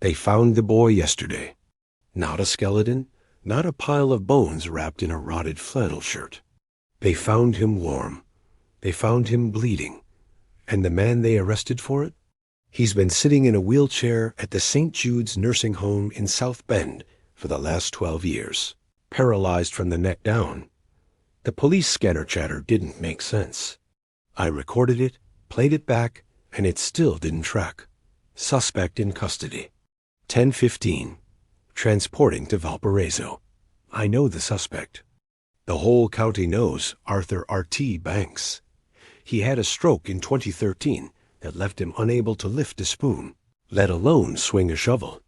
They found the boy yesterday. Not a skeleton, not a pile of bones wrapped in a rotted flannel shirt. They found him warm. They found him bleeding. And the man they arrested for it? He's been sitting in a wheelchair at the St. Jude's nursing home in South Bend for the last 12 years, paralyzed from the neck down. The police scatter chatter didn't make sense. I recorded it, played it back, and it still didn't track. Suspect in custody. 10:15. Transporting to Valparaiso. I know the suspect. The whole county knows Arthur R.T. Banks. He had a stroke in 2013 that left him unable to lift a spoon, let alone swing a shovel.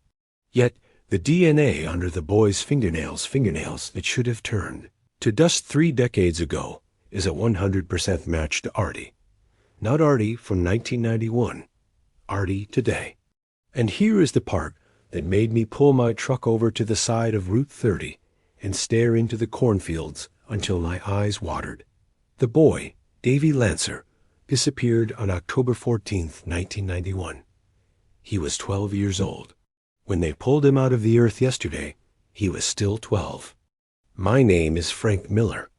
Yet the DNA under the boy's fingernails that should have turned to dust 3 decades ago is a 100% match to Artie. Not Artie from 1991, Artie today. And here is the part that made me pull my truck over to the side of Route 30 and stare into the cornfields until my eyes watered. The boy, Davey Lancer, disappeared on October 14th, 1991. He was 12 years old. When they pulled him out of the earth yesterday, he was still 12. My name is Frank Miller.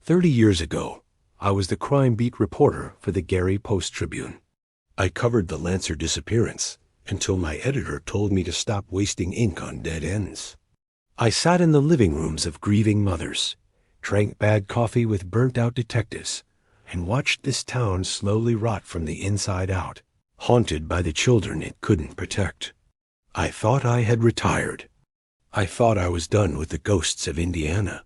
30 years ago, I was the crime beat reporter for the Gary Post-Tribune. I covered the Lancer disappearance until my editor told me to stop wasting ink on dead ends. I sat in the living rooms of grieving mothers, drank bad coffee with burnt-out detectives, and watched this town slowly rot from the inside out, haunted by the children it couldn't protect. I thought I had retired. I thought I was done with the ghosts of Indiana.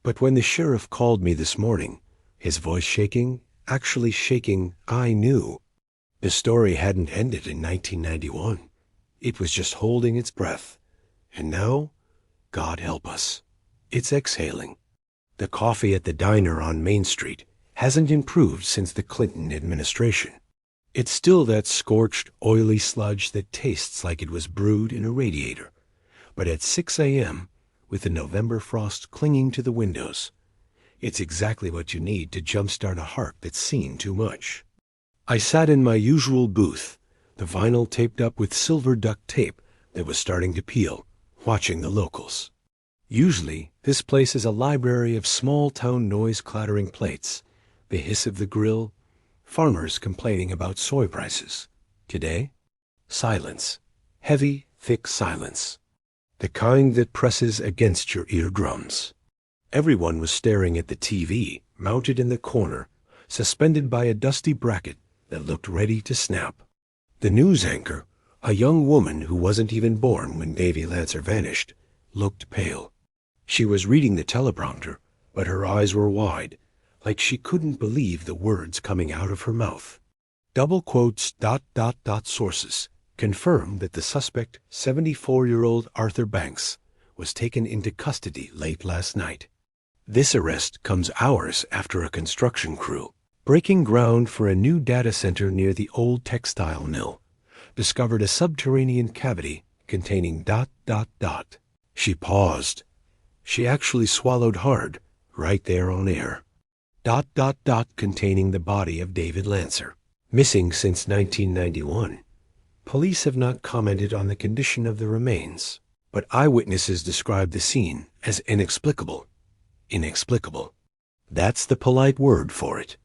But when the sheriff called me this morning, his voice shaking, actually shaking, I knew. The story hadn't ended in 1991. It was just holding its breath. And now, God help us, it's exhaling. The coffee at the diner on Main Street hasn't improved since the Clinton administration. It's still that scorched, oily sludge that tastes like it was brewed in a radiator. But at 6 a.m., with the November frost clinging to the windows, it's exactly what you need to jumpstart a heart that's seen too much. I sat in my usual booth, the vinyl taped up with silver duct tape that was starting to peel, watching the locals. Usually, this place is a library of small-town noise-clattering plates, the hiss of the grill, farmers complaining about soy prices. Today, silence. Heavy, thick silence. The kind that presses against your eardrums. Everyone was staring at the TV, mounted in the corner, suspended by a dusty bracket that looked ready to snap. The news anchor, a young woman who wasn't even born when Davey Lancer vanished, looked pale. She was reading the teleprompter, but her eyes were wide, like she couldn't believe the words coming out of her mouth. Double quotes ... sources confirmed that the suspect, 74-year-old Arthur Banks, was taken into custody late last night. This arrest comes hours after a construction crew, breaking ground for a new data center near the old textile mill, discovered a subterranean cavity containing ... She paused. She actually swallowed hard, right there on air. ... containing the body of David Lancer, missing since 1991. Police have not commented on the condition of the remains, but eyewitnesses describe the scene as inexplicable. Inexplicable. That's the polite word for it.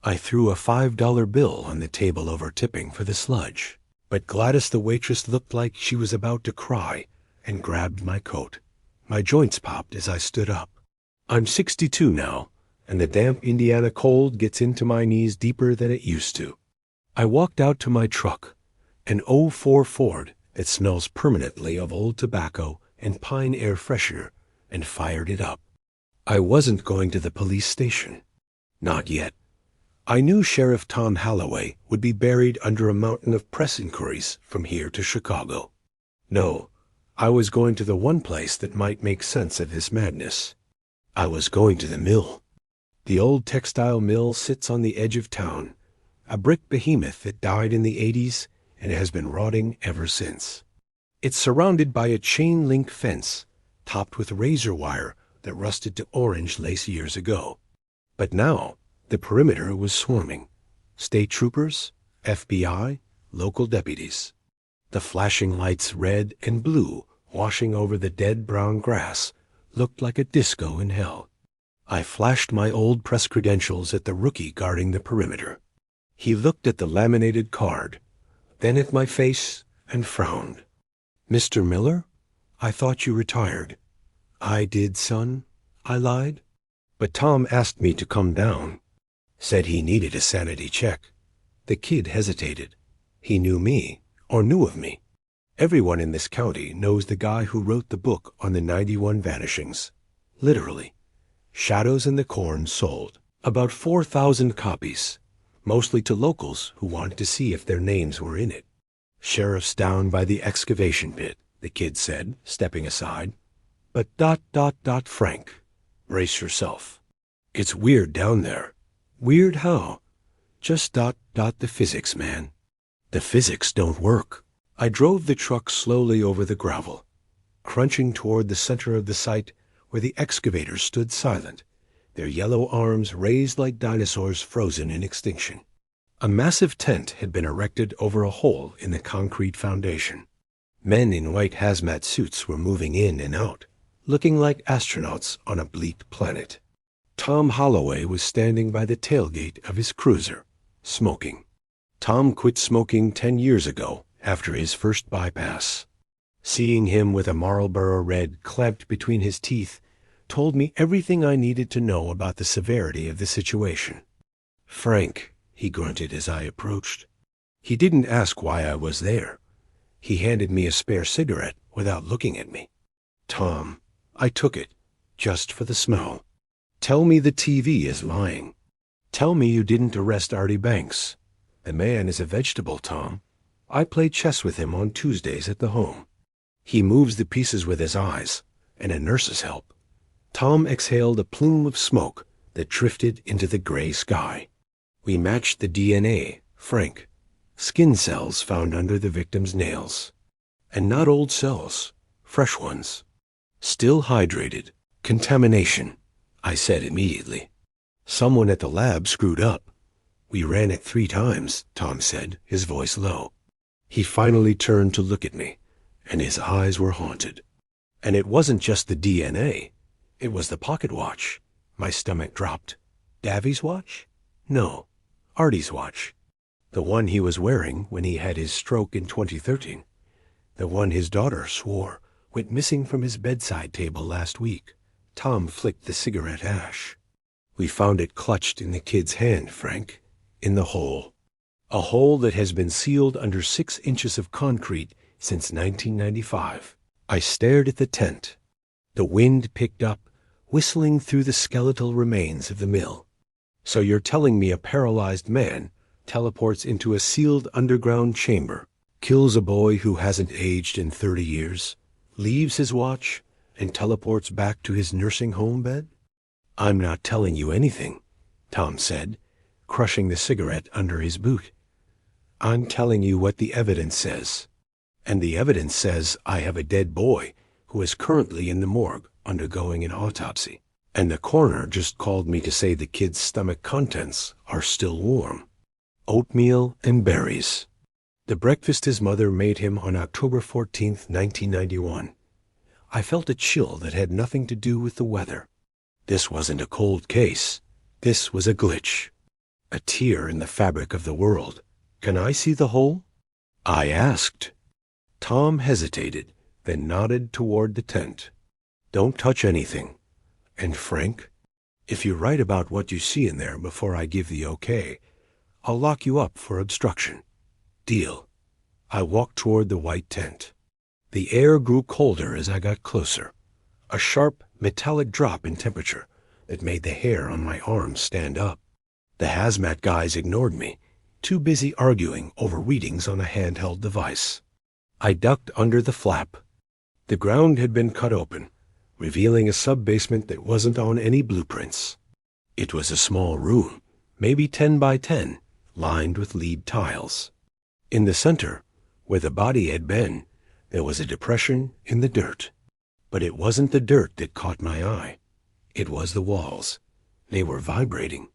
I threw a $5 bill on the table over tipping for the sludge, but Gladys the waitress looked like she was about to cry and grabbed my coat. My joints popped as I stood up. I'm 62 now, and the damp Indiana cold gets into my knees deeper than it used to. I walked out to my truck, an '04 Ford that smells permanently of old tobacco and pine air freshener, and fired it up. I wasn't going to the police station. Not yet. I knew Sheriff Tom Holloway would be buried under a mountain of press inquiries from here to Chicago. No, I was going to the one place that might make sense of this madness. I was going to the mill. The old textile mill sits on the edge of town, a brick behemoth that died in the 80s and has been rotting ever since. It's surrounded by a chain-link fence, topped with razor wire that rusted to orange lace years ago. But now, the perimeter was swarming. State troopers, FBI, local deputies. The flashing lights, red and blue, washing over the dead brown grass, looked like a disco in hell. I flashed my old press credentials at the rookie guarding the perimeter. He looked at the laminated card, then at my face, and frowned. "Mr. Miller? I thought you retired." "I did, son," I lied. "But Tom asked me to come down. Said he needed a sanity check." The kid hesitated. He knew me, or knew of me. Everyone in this county knows the guy who wrote the book on the 91 vanishings. Literally. Shadows in the Corn sold about 4,000 copies, mostly to locals who wanted to see if their names were in it. "Sheriff's down by the excavation pit," the kid said, stepping aside. "But ... Frank, brace yourself. It's weird down there." "Weird how?" "Just ... the physics, man. The physics don't work." I drove the truck slowly over the gravel, crunching toward the center of the site where the excavators stood silent, their yellow arms raised like dinosaurs frozen in extinction. A massive tent had been erected over a hole in the concrete foundation. Men in white hazmat suits were moving in and out, looking like astronauts on a bleak planet. Tom Holloway was standing by the tailgate of his cruiser, smoking. Tom quit smoking 10 years ago after his first bypass. Seeing him with a Marlboro Red clamped between his teeth told me everything I needed to know about the severity of the situation. "Frank," he grunted as I approached. He didn't ask why I was there. He handed me a spare cigarette without looking at me. "Tom," I took it, just for the smell. "Tell me the TV is lying. Tell me you didn't arrest Artie Banks. The man is a vegetable, Tom. I play chess with him on Tuesdays at the home. He moves the pieces with his eyes, and a nurse's help." Tom exhaled a plume of smoke that drifted into the gray sky. "We matched the DNA, Frank. Skin cells found under the victim's nails. And not old cells, fresh ones. Still hydrated. Contamination," I said immediately. "Someone at the lab screwed up. We ran it 3 times, Tom said, his voice low. He finally turned to look at me, and his eyes were haunted. "And it wasn't just the DNA. It was the pocket watch." My stomach dropped. "Davey's watch?" "No, Artie's watch. The one he was wearing when he had his stroke in 2013. The one his daughter swore went missing from his bedside table last week." Tom flicked the cigarette ash. "We found it clutched in the kid's hand, Frank. In the hole. A hole that has been sealed under 6 inches of concrete since 1995. I stared at the tent. The wind picked up, whistling through the skeletal remains of the mill. "So you're telling me a paralyzed man teleports into a sealed underground chamber, kills a boy who hasn't aged in 30 years, leaves his watch, and teleports back to his nursing home bed?" "I'm not telling you anything," Tom said, crushing the cigarette under his boot. "I'm telling you what the evidence says. And the evidence says I have a dead boy who is currently in the morgue undergoing an autopsy. And the coroner just called me to say the kid's stomach contents are still warm. Oatmeal and berries. The breakfast his mother made him on October 14th, 1991. I felt a chill that had nothing to do with the weather. This wasn't a cold case. This was a glitch. A tear in the fabric of the world. "Can I see the hole?" I asked. Tom hesitated, then nodded toward the tent. "Don't touch anything. And Frank, if you write about what you see in there before I give the okay, I'll lock you up for obstruction. Deal." I walked toward the white tent. The air grew colder as I got closer. A sharp, metallic drop in temperature that made the hair on my arms stand up. The hazmat guys ignored me, too busy arguing over readings on a handheld device. I ducked under the flap. The ground had been cut open, revealing a sub-basement that wasn't on any blueprints. It was a small room, maybe 10 by 10, lined with lead tiles. In the center, where the body had been, there was a depression in the dirt. But it wasn't the dirt that caught my eye. It was the walls. They were vibrating.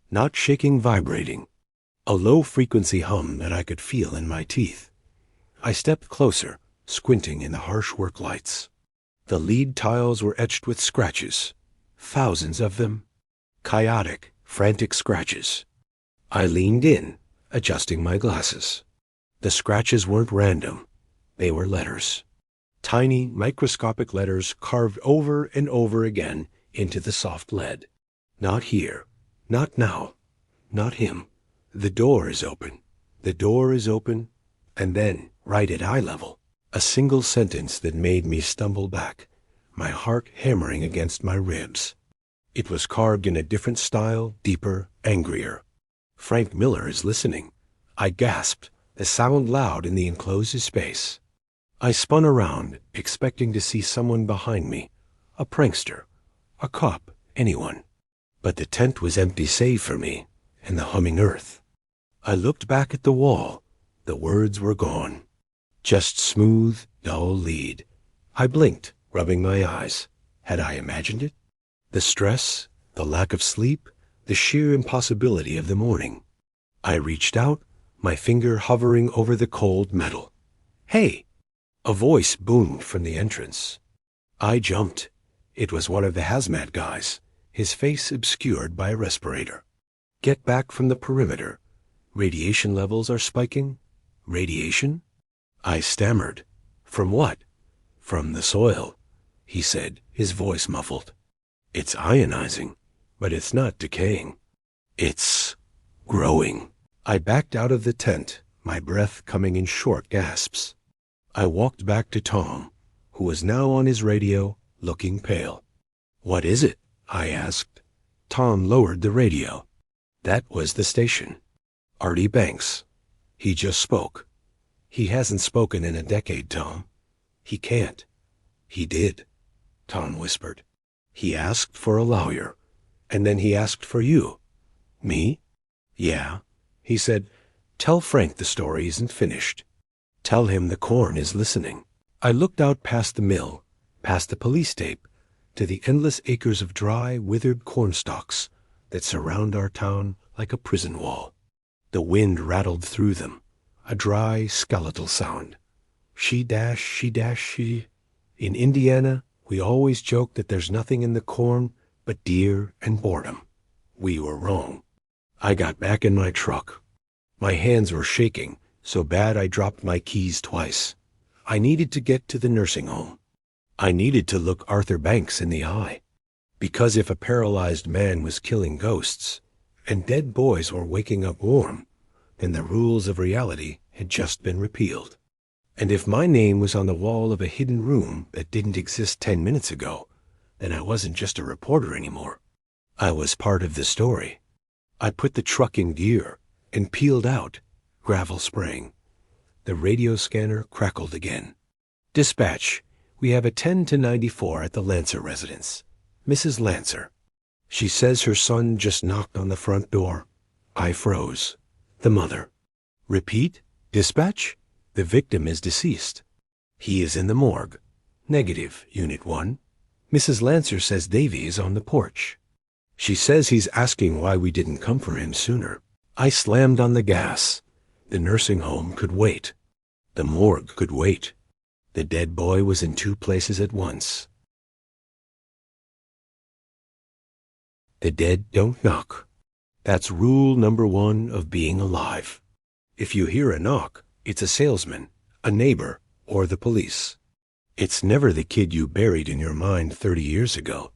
Not shaking, vibrating. A low-frequency hum that I could feel in my teeth. I stepped closer, squinting in the harsh work lights. The lead tiles were etched with scratches, thousands of them. Chaotic, frantic scratches. I leaned in, adjusting my glasses. The scratches weren't random. They were letters. Tiny, microscopic letters carved over and over again into the soft lead. Not here. Not now. Not him. The door is open. The door is open. And then, right at eye level, a single sentence that made me stumble back, my heart hammering against my ribs. It was carved in a different style, deeper, angrier. Frank Miller is listening. I gasped, the sound loud in the enclosed space. I spun around, expecting to see someone behind me, a prankster, a cop, anyone. But the tent was empty save for me and the humming earth. I looked back at the wall. The words were gone. Just smooth, dull lead. I blinked, rubbing my eyes. Had I imagined it? The stress, the lack of sleep, the sheer impossibility of the morning. I reached out, my finger hovering over the cold metal. "Hey!" A voice boomed from the entrance. I jumped. It was one of the hazmat guys, his face obscured by a respirator. "Get back from the perimeter. Radiation levels are spiking." "Radiation?" I stammered. "From what?" "From the soil," he said, his voice muffled. "It's ionizing, but it's not decaying. It's growing." I backed out of the tent, my breath coming in short gasps. I walked back to Tom, who was now on his radio, looking pale. "What is it?" I asked. Tom lowered the radio. That was the station. Artie Banks. He just spoke. He hasn't spoken in a decade, Tom. He can't. He did, Tom whispered. He asked for a lawyer, and then he asked for you. Me? Yeah. He said, "Tell Frank the story isn't finished. Tell him the corn is listening." I looked out past the mill, past the police tape, to the endless acres of dry, withered corn stalks that surround our town like a prison wall. The wind rattled through them, a dry, skeletal sound. She dash, she dash, she. In Indiana, we always joke that there's nothing in the corn but deer and boredom. We were wrong. I got back in my truck. My hands were shaking so bad I dropped my keys twice. I needed to get to the nursing home. I needed to look Arthur Banks in the eye. Because if a paralyzed man was killing ghosts, and dead boys were waking up warm, then the rules of reality had just been repealed. And if my name was on the wall of a hidden room that didn't exist 10 minutes ago, then I wasn't just a reporter anymore. I was part of the story. I put the truck in gear and peeled out, gravel spraying. The radio scanner crackled again. "Dispatch, we have a 10 to 94 at the Lancer residence. Mrs. Lancer. She says her son just knocked on the front door." I froze. The mother. "Repeat? Dispatch? The victim is deceased. He is in the morgue. Negative, Unit 1. Mrs. Lancer says Davey is on the porch. She says he's asking why we didn't come for him sooner." I slammed on the gas. The nursing home could wait. The morgue could wait. The dead boy was in 2 places at once. The dead don't knock. That's rule number 1 of being alive. If you hear a knock, it's a salesman, a neighbor, or the police. It's never the kid you buried in your mind 30 years ago.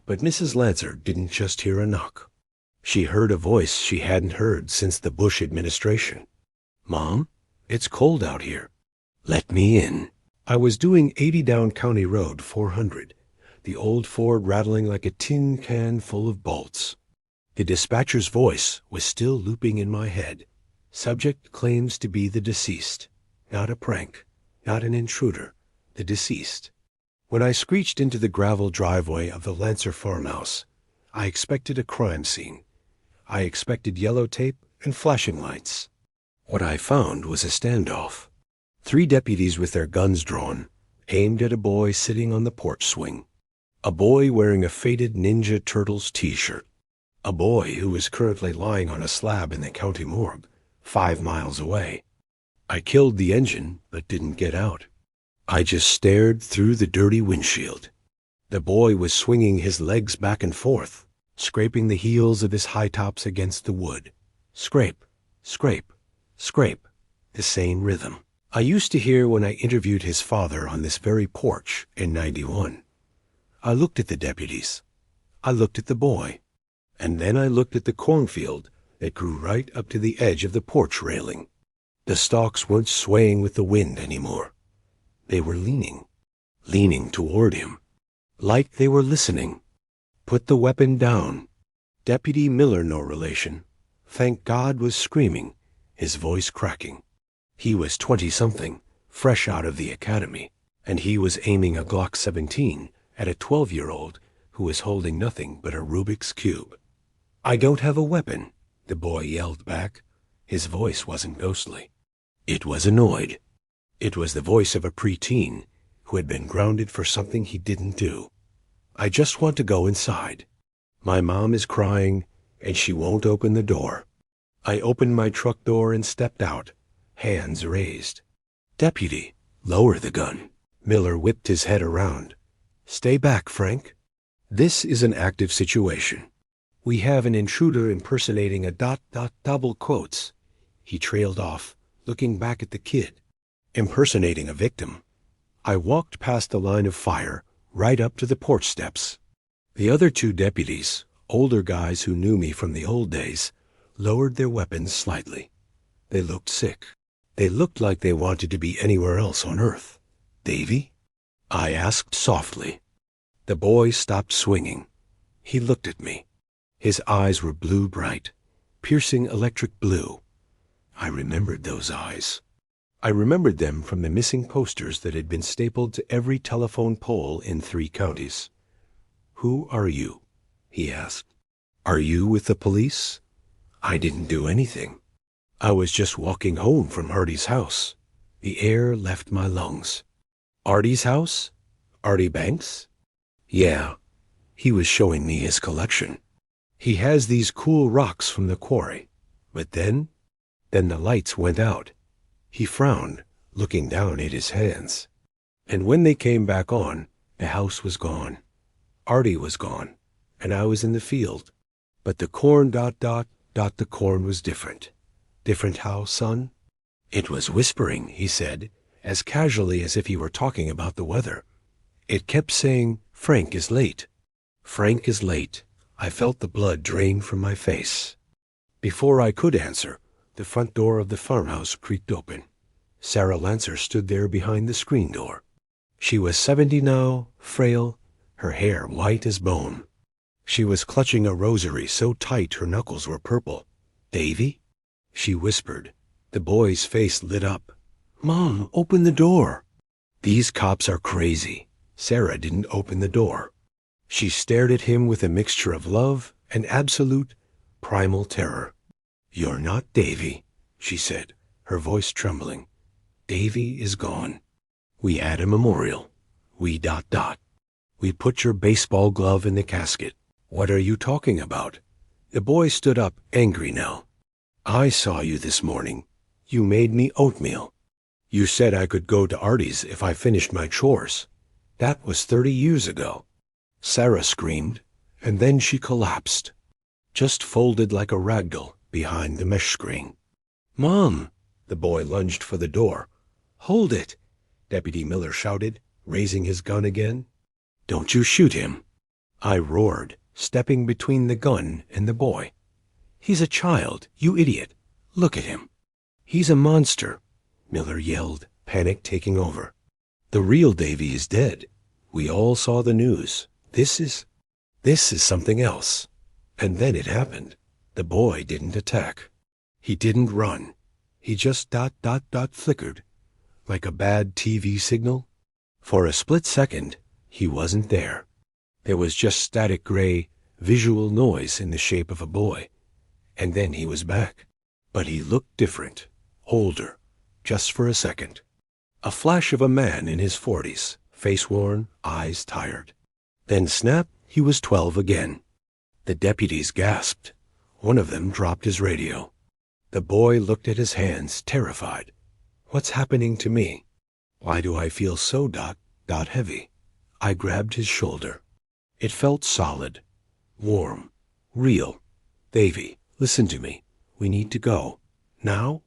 But Mrs. Lancer didn't just hear a knock. She heard a voice she hadn't heard since the Bush administration. "Mom, it's cold out here. Let me in." I was doing 80 down County Road 400, the old Ford rattling like a tin can full of bolts. The dispatcher's voice was still looping in my head. Subject claims to be the deceased. Not a prank, not an intruder, the deceased. When I screeched into the gravel driveway of the Lancer farmhouse, I expected a crime scene. I expected yellow tape and flashing lights. What I found was a standoff. 3 deputies with their guns drawn, aimed at a boy sitting on the porch swing. A boy wearing a faded Ninja Turtles t-shirt. A boy who was currently lying on a slab in the county morgue, 5 miles away. I killed the engine, but didn't get out. I just stared through the dirty windshield. The boy was swinging his legs back and forth, scraping the heels of his high tops against the wood. Scrape, scrape, scrape, the same rhythm I used to hear when I interviewed his father on this very porch in '91. I looked at the deputies. I looked at the boy. And then I looked at the cornfield that grew right up to the edge of the porch railing. The stalks weren't swaying with the wind anymore. They were leaning toward him, like they were listening. Put the weapon down. Deputy Miller, no relation, thank God, was screaming, his voice cracking. He was 20-something, fresh out of the academy, and he was aiming a Glock 17 at a 12-year-old who was holding nothing but a Rubik's Cube. "I don't have a weapon," the boy yelled back. His voice wasn't ghostly. It was annoyed. It was the voice of a preteen who had been grounded for something he didn't do. "I just want to go inside. My mom is crying, and she won't open the door." I opened my truck door and stepped out, hands raised. "Deputy, lower the gun." Miller whipped his head around. "Stay back, Frank. This is an active situation. We have an intruder impersonating a ... double quotes." He trailed off, looking back at the kid. "Impersonating a victim." I walked past the line of fire, right up to the porch steps. The other two deputies, older guys who knew me from the old days, lowered their weapons slightly. They looked sick. They looked like they wanted to be anywhere else on earth. "Davey?" I asked softly. The boy stopped swinging. He looked at me. His eyes were blue bright, piercing electric blue. I remembered those eyes. I remembered them from the missing posters that had been stapled to every telephone pole in 3 counties. "Who are you?" he asked. "Are you with the police?" "I didn't do anything. I was just walking home from Artie's house." The air left my lungs. "Artie's house? Artie Banks?" "Yeah." He was showing me his collection. "He has these cool rocks from the quarry." But then the lights went out. He frowned, looking down at his hands. And when they came back on, the house was gone. Artie was gone, and I was in the field. But the corn ... the corn was different. "Different how, son?" "It was whispering," he said, as casually as if he were talking about the weather. "It kept saying, 'Frank is late. Frank is late.'" I felt the blood drain from my face. Before I could answer, the front door of the farmhouse creaked open. Sarah Lancer stood there behind the screen door. She was 70 now, frail, her hair white as bone. She was clutching a rosary so tight her knuckles were purple. "Davey?" she whispered. The boy's face lit up. "Mom, open the door." "These cops are crazy." Sarah didn't open the door. She stared at him with a mixture of love and absolute, primal terror. "You're not Davey," she said, her voice trembling. "Davey is gone. We add a memorial. We ... We put your baseball glove in the casket." "What are you talking about?" The boy stood up, angry now. "I saw you this morning. You made me oatmeal. You said I could go to Artie's if I finished my chores. That was 30 years ago." Sarah screamed, and then she collapsed, just folded like a ragdoll behind the mesh screen. "Mom!" The boy lunged for the door. "Hold it!" Deputy Miller shouted, raising his gun again. "Don't you shoot him!" I roared, stepping between the gun and the boy. "He's a child, you idiot. Look at him." "He's a monster," Miller yelled, panic taking over. "The real Davey is dead. We all saw the news. This is something else." And then it happened. The boy didn't attack. He didn't run. He just ... flickered, like a bad TV signal. For a split second, he wasn't there. There was just static gray, visual noise in the shape of a boy. And then he was back. But he looked different, older, just for a second. A flash of a man in his 40s, face worn, eyes tired. Then snap, he was 12 again. The deputies gasped. One of them dropped his radio. The boy looked at his hands, terrified. What's happening to me? Why do I feel so heavy? I grabbed his shoulder. It felt solid, warm, real. Davey, listen to me. We need to go. Now?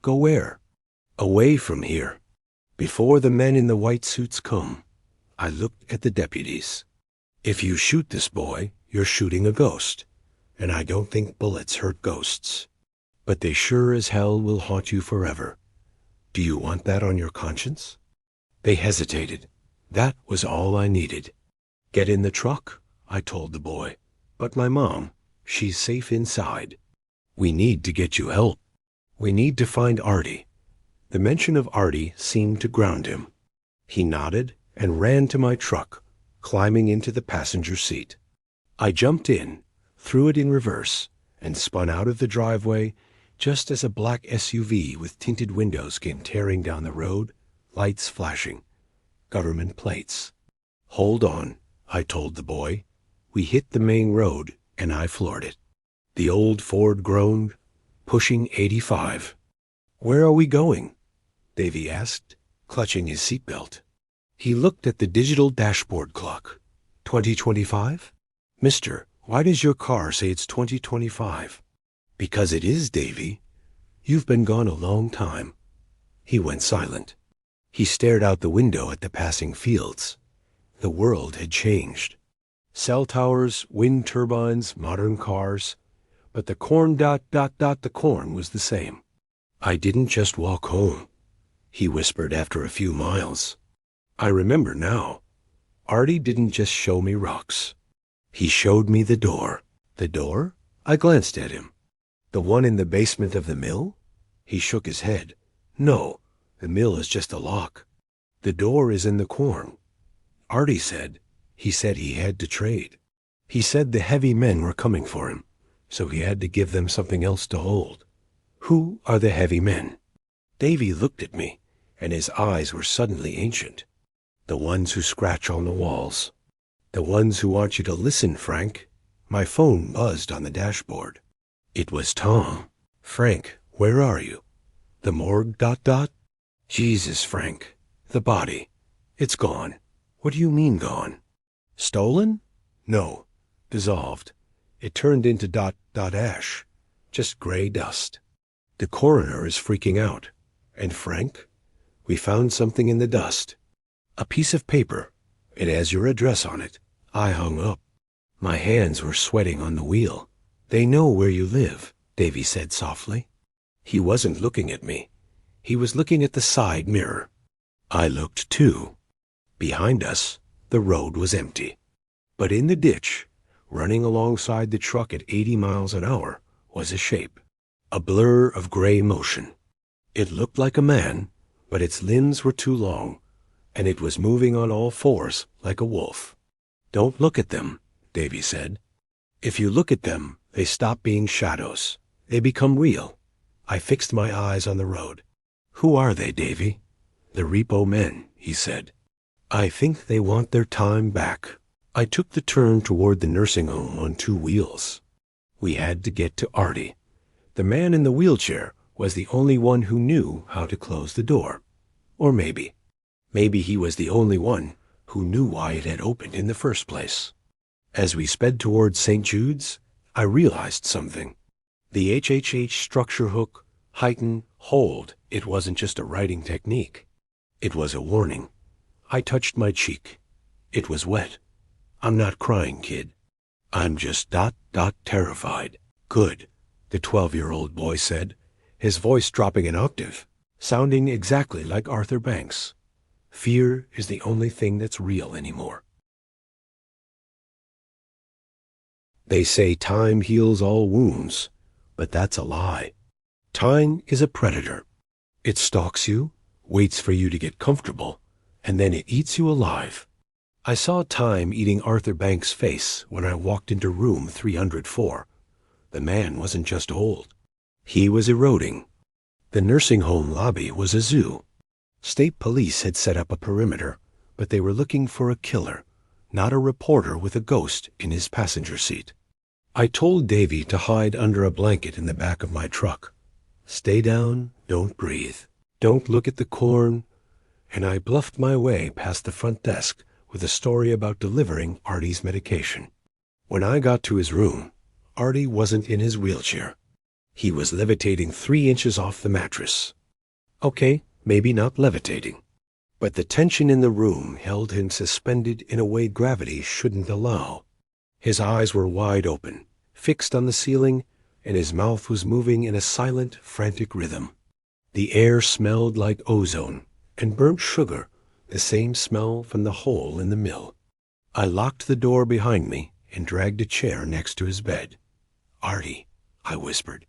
Go where? Away from here. Before the men in the white suits come. I looked at the deputies. If you shoot this boy, you're shooting a ghost. And I don't think bullets hurt ghosts. But they sure as hell will haunt you forever. Do you want that on your conscience? They hesitated. That was all I needed. Get in the truck, I told the boy. But my mom, she's safe inside. We need to get you help. We need to find Artie. The mention of Artie seemed to ground him. He nodded and ran to my truck, climbing into the passenger seat. I jumped in, threw it in reverse, and spun out of the driveway just as a black SUV with tinted windows came tearing down the road, lights flashing. Government plates. Hold on, I told the boy. We hit the main road, and I floored it. The old Ford groaned, pushing 85. Where are we going? Davey asked, clutching his seatbelt. He looked at the digital dashboard clock. 2025? Mister, why does your car say it's 2025? Because it is, Davey. You've been gone a long time. He went silent. He stared out the window at the passing fields. The world had changed. Cell towers, wind turbines, modern cars. But the corn the corn was the same. I didn't just walk home, he whispered after a few miles. I remember now. Artie didn't just show me rocks. He showed me the door. The door? I glanced at him. The one in the basement of the mill? He shook his head. No, the mill is just a lock. The door is in the corn. Artie said. He said he had to trade. He said the heavy men were coming for him, so he had to give them something else to hold. Who are the heavy men? Davey looked at me, and his eyes were suddenly ancient. The ones who scratch on the walls. The ones who want you to listen, Frank. My phone buzzed on the dashboard. It was Tom. Frank, where are you? The morgue ... Jesus, Frank. The body. It's gone. What do you mean gone? Stolen? No. Dissolved. It turned into ... ash. Just gray dust. The coroner is freaking out. And Frank? We found something in the dust. A piece of paper. It has your address on it. I hung up. My hands were sweating on the wheel. They know where you live, Davey said softly. He wasn't looking at me. He was looking at the side mirror. I looked too. Behind us, the road was empty. But in the ditch, running alongside the truck at 80 miles an hour, was a shape. A blur of gray motion. It looked like a man, but its limbs were too long, and it was moving on all fours like a wolf. Don't look at them, Davey said. If you look at them, they stop being shadows. They become real. I fixed my eyes on the road. Who are they, Davey? The Repo Men, he said. I think they want their time back. I took the turn toward the nursing home on 2 wheels. We had to get to Artie. The man in the wheelchair was the only one who knew how to close the door. Or maybe he was the only one who knew why it had opened in the first place. As we sped toward St. Jude's, I realized something. The HHH structure hook, heighten, hold, it wasn't just a writing technique. It was a warning. I touched my cheek. It was wet. I'm not crying, kid. I'm just ... terrified. Good, the 12-year-old boy said, his voice dropping an octave, sounding exactly like Arthur Banks. Fear is the only thing that's real anymore. They say time heals all wounds, but that's a lie. Time is a predator. It stalks you, waits for you to get comfortable, and then it eats you alive. I saw time eating Arthur Banks' face when I walked into room 304. The man wasn't just old. He was eroding. The nursing home lobby was a zoo. State police had set up a perimeter, but they were looking for a killer, not a reporter with a ghost in his passenger seat. I told Davey to hide under a blanket in the back of my truck. Stay down, don't breathe. Don't look at the corn. And I bluffed my way past the front desk with a story about delivering Artie's medication. When I got to his room, Artie wasn't in his wheelchair. He was levitating 3 inches off the mattress. Okay, maybe not levitating, but the tension in the room held him suspended in a way gravity shouldn't allow. His eyes were wide open, fixed on the ceiling, and his mouth was moving in a silent, frantic rhythm. The air smelled like ozone and burnt sugar, the same smell from the hole in the mill. I locked the door behind me and dragged a chair next to his bed. "Artie," I whispered.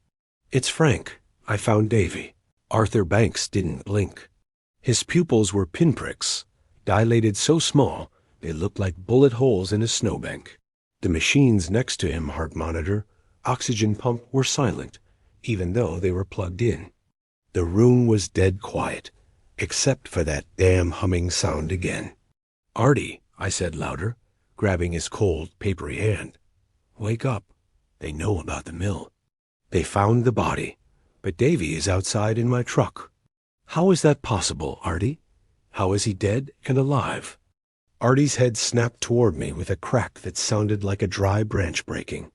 "It's Frank. I found Davey." Arthur Banks didn't blink. His pupils were pinpricks, dilated so small they looked like bullet holes in a snowbank. The machines next to him, heart monitor, oxygen pump, were silent, even though they were plugged in. The room was dead quiet, except for that damn humming sound again. "Artie," I said louder, grabbing his cold, papery hand. "Wake up. They know about the mill. They found the body, but Davey is outside in my truck. How is that possible, Artie? How is he dead and alive?" Artie's head snapped toward me with a crack that sounded like a dry branch breaking.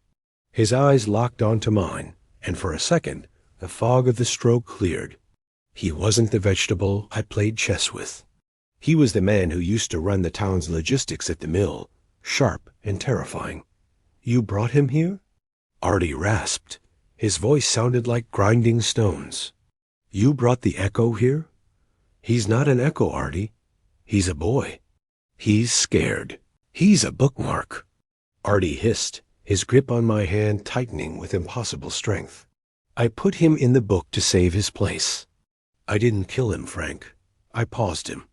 His eyes locked onto mine, and for a second, the fog of the stroke cleared. He wasn't the vegetable I played chess with. He was the man who used to run the town's logistics at the mill, sharp and terrifying. "You brought him here?" Artie rasped. His voice sounded like grinding stones. "You brought the Echo here?" "He's not an Echo, Artie. He's a boy. He's scared. He's a bookmark." Artie hissed, his grip on my hand tightening with impossible strength. "I put him in the book to save his place. I didn't kill him, Frank. I paused him.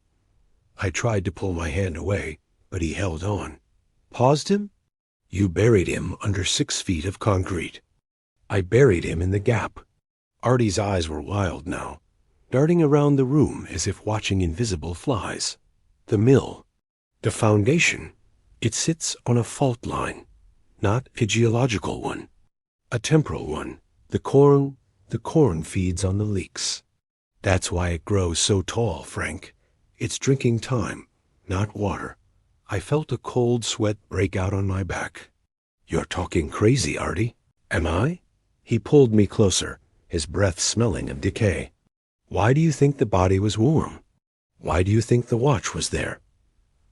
I tried to pull my hand away, but he held on." "Paused him?" "You buried him under 6 feet of concrete." "I buried him in the gap." Artie's eyes were wild now, darting around the room as if watching invisible flies. "The mill. The foundation. It sits on a fault line, not a geological one. A temporal one. The corn feeds on the leaks. That's why it grows so tall, Frank. It's drinking time, not water." I felt a cold sweat break out on my back. "You're talking crazy, Artie." "Am I?" He pulled me closer, his breath smelling of decay. "Why do you think the body was warm? Why do you think the watch was there?"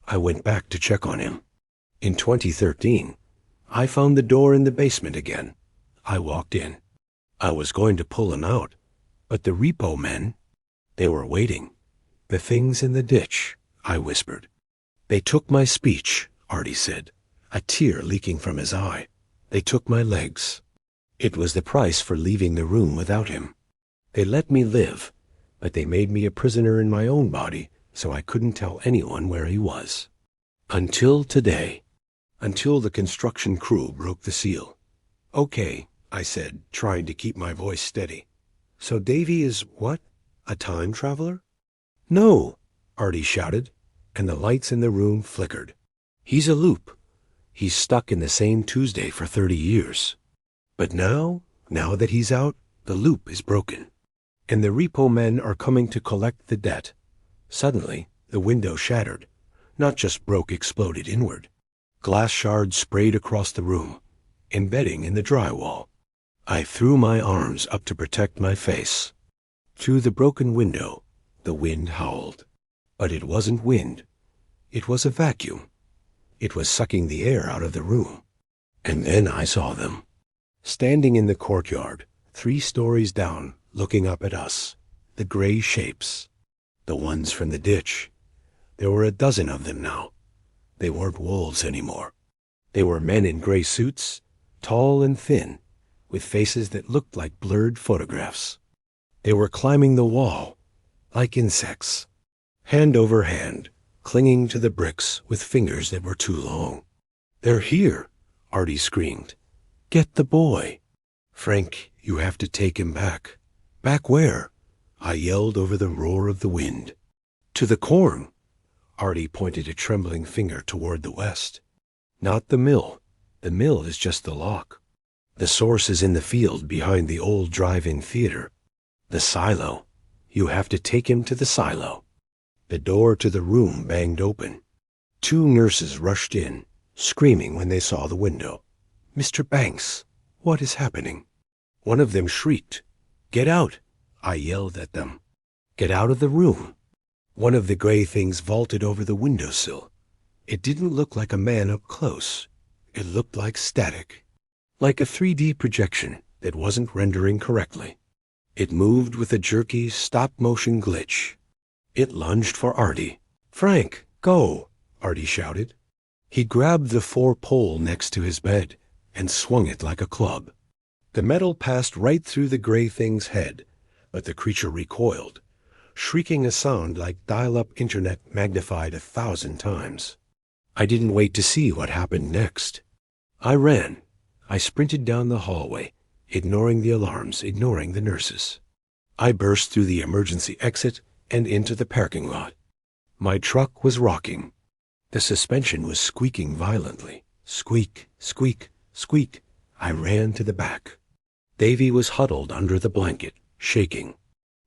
I went back to check on him. "In 2013, I found the door in the basement again. I walked in. I was going to pull him out, but the Repo Men, they were waiting. The things in the ditch," I whispered. "They took my speech," Artie said, a tear leaking from his eye. "They took my legs. It was the price for leaving the room without him. They let me live, but they made me a prisoner in my own body so I couldn't tell anyone where he was. Until today. Until the construction crew broke the seal." "Okay," I said, trying to keep my voice steady. "So Davey is what? A time traveler?" "No," Artie shouted, and the lights in the room flickered. "He's a loop. He's stuck in the same Tuesday for 30 years. But now that he's out, the loop is broken. And the Repo Men are coming to collect the debt." Suddenly, the window shattered. Not just broke, exploded inward. Glass shards sprayed across the room, embedding in the drywall. I threw my arms up to protect my face. Through the broken window, the wind howled. But it wasn't wind. It was a vacuum. It was sucking the air out of the room. And then I saw them. Standing in the courtyard, 3 stories down, looking up at us. The gray shapes. The ones from the ditch. There were a dozen of them now. They weren't wolves anymore. They were men in gray suits, tall and thin, with faces that looked like blurred photographs. They were climbing the wall, like insects, hand over hand, clinging to the bricks with fingers that were too long. "They're here," Artie screamed. "Get the boy." "Frank, you have to take him back." "Back where?" I yelled over the roar of the wind. "To the corn." Artie pointed a trembling finger toward the west. "Not the mill. The mill is just the lock. The source is in the field behind the old drive-in theater. The silo. You have to take him to the silo." The door to the room banged open. 2 nurses rushed in, screaming when they saw the window. "Mr. Banks, what is happening?" One of them shrieked. "Get out!" I yelled at them. "Get out of the room!" One of the gray things vaulted over the windowsill. It didn't look like a man up close. It looked like static, like a 3D projection that wasn't rendering correctly. It moved with a jerky, stop-motion glitch. It lunged for Artie. "Frank, go!" Artie shouted. He grabbed the 4-pole next to his bed and swung it like a club. The metal passed right through the gray thing's head, but the creature recoiled, shrieking a sound like dial-up internet magnified 1,000 times. I didn't wait to see what happened next. I ran. I sprinted down the hallway, ignoring the alarms, ignoring the nurses. I burst through the emergency exit and into the parking lot. My truck was rocking. The suspension was squeaking violently. Squeak, squeak, squeak. I ran to the back. Davey was huddled under the blanket, shaking.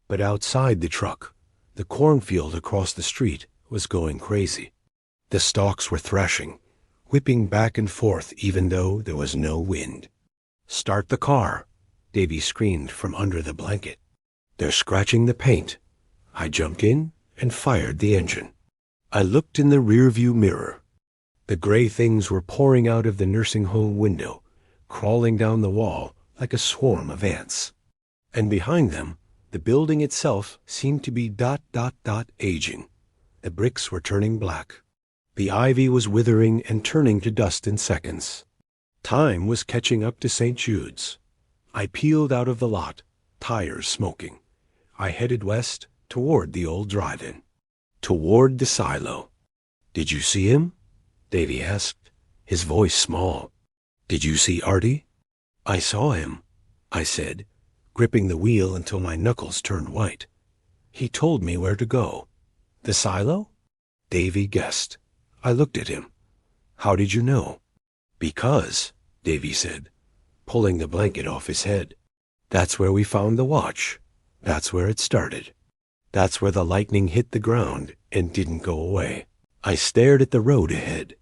But outside the truck, the cornfield across the street was going crazy. The stalks were thrashing, whipping back and forth even though there was no wind. "Start the car," Davey screamed from under the blanket. "They're scratching the paint." I jumped in and fired the engine. I looked in the rearview mirror. The gray things were pouring out of the nursing home window, crawling down the wall like a swarm of ants. And behind them, the building itself seemed to be ... aging. The bricks were turning black. The ivy was withering and turning to dust in seconds. Time was catching up to St. Jude's. I peeled out of the lot, tires smoking. I headed west toward the old drive-in, toward the silo. "Did you see him?" Davey asked, his voice small. "Did you see Artie?" "I saw him," I said, gripping the wheel until my knuckles turned white. "He told me where to go." "The silo?" Davey guessed. I looked at him. "How did you know?" "Because," Davey said, pulling the blanket off his head, "that's where we found the watch. That's where it started. That's where the lightning hit the ground and didn't go away." I stared at the road ahead.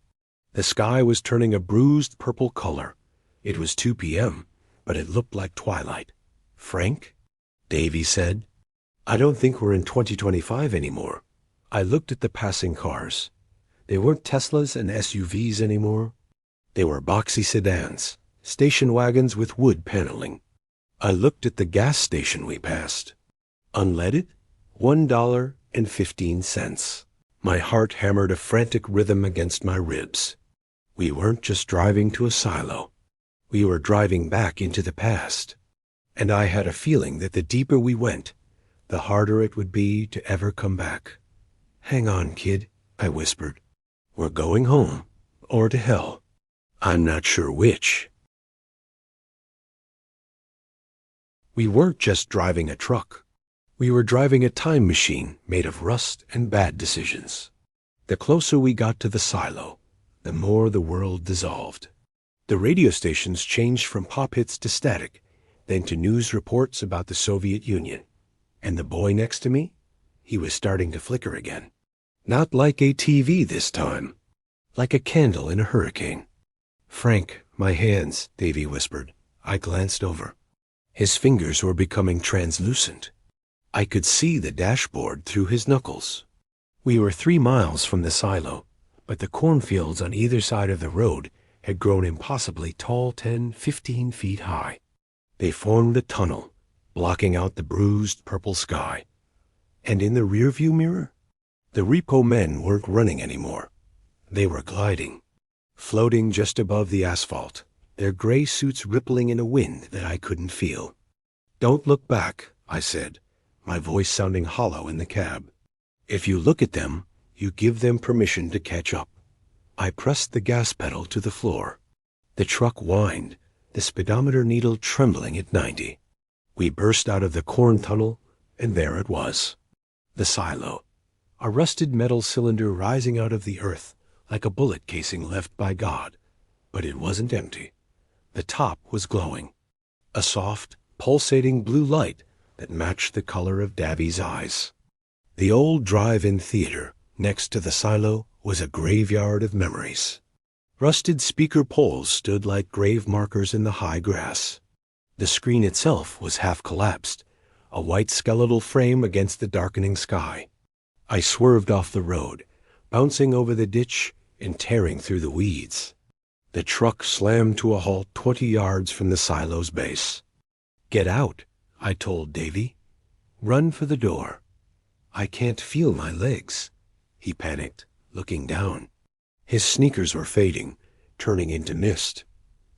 The sky was turning a bruised purple color. It was 2 p.m., but it looked like twilight. "Frank?" Davey said. "I don't think we're in 2025 anymore." I looked at the passing cars. They weren't Teslas and SUVs anymore. They were boxy sedans, station wagons with wood paneling. I looked at the gas station we passed. Unleaded, $1.15. My heart hammered a frantic rhythm against my ribs. We weren't just driving to a silo. We were driving back into the past. And I had a feeling that the deeper we went, the harder it would be to ever come back. "Hang on, kid," I whispered. "We're going home, or to hell. I'm not sure which." We weren't just driving a truck. We were driving a time machine made of rust and bad decisions. The closer we got to the silo, the more the world dissolved. The radio stations changed from pop hits to static, then to news reports about the Soviet Union. And the boy next to me? He was starting to flicker again. Not like a TV this time. Like a candle in a hurricane. "Frank, my hands," Davey whispered. I glanced over. His fingers were becoming translucent. I could see the dashboard through his knuckles. We were 3 miles from the silo, but the cornfields on either side of the road had grown impossibly tall, 10, 15 feet high. They formed a tunnel, blocking out the bruised purple sky. And in the rearview mirror, the Repo Men weren't running anymore. They were gliding, floating just above the asphalt, their gray suits rippling in a wind that I couldn't feel. "Don't look back," I said, my voice sounding hollow in the cab. "If you look at them, you give them permission to catch up." I pressed the gas pedal to the floor. The truck whined, the speedometer needle trembling at 90. We burst out of the corn tunnel, and there it was. The silo. A rusted metal cylinder rising out of the earth like a bullet casing left by God. But it wasn't empty. The top was glowing. A soft, pulsating blue light that matched the color of Davey's eyes. The old drive-in theater next to the silo was a graveyard of memories. Rusted speaker poles stood like grave markers in the high grass. The screen itself was half collapsed, a white skeletal frame against the darkening sky. I swerved off the road, bouncing over the ditch and tearing through the weeds. The truck slammed to a halt 20 yards from the silo's base. "Get out," I told Davey. "Run for the door." "I can't feel my legs," he panicked, looking down. His sneakers were fading, turning into mist.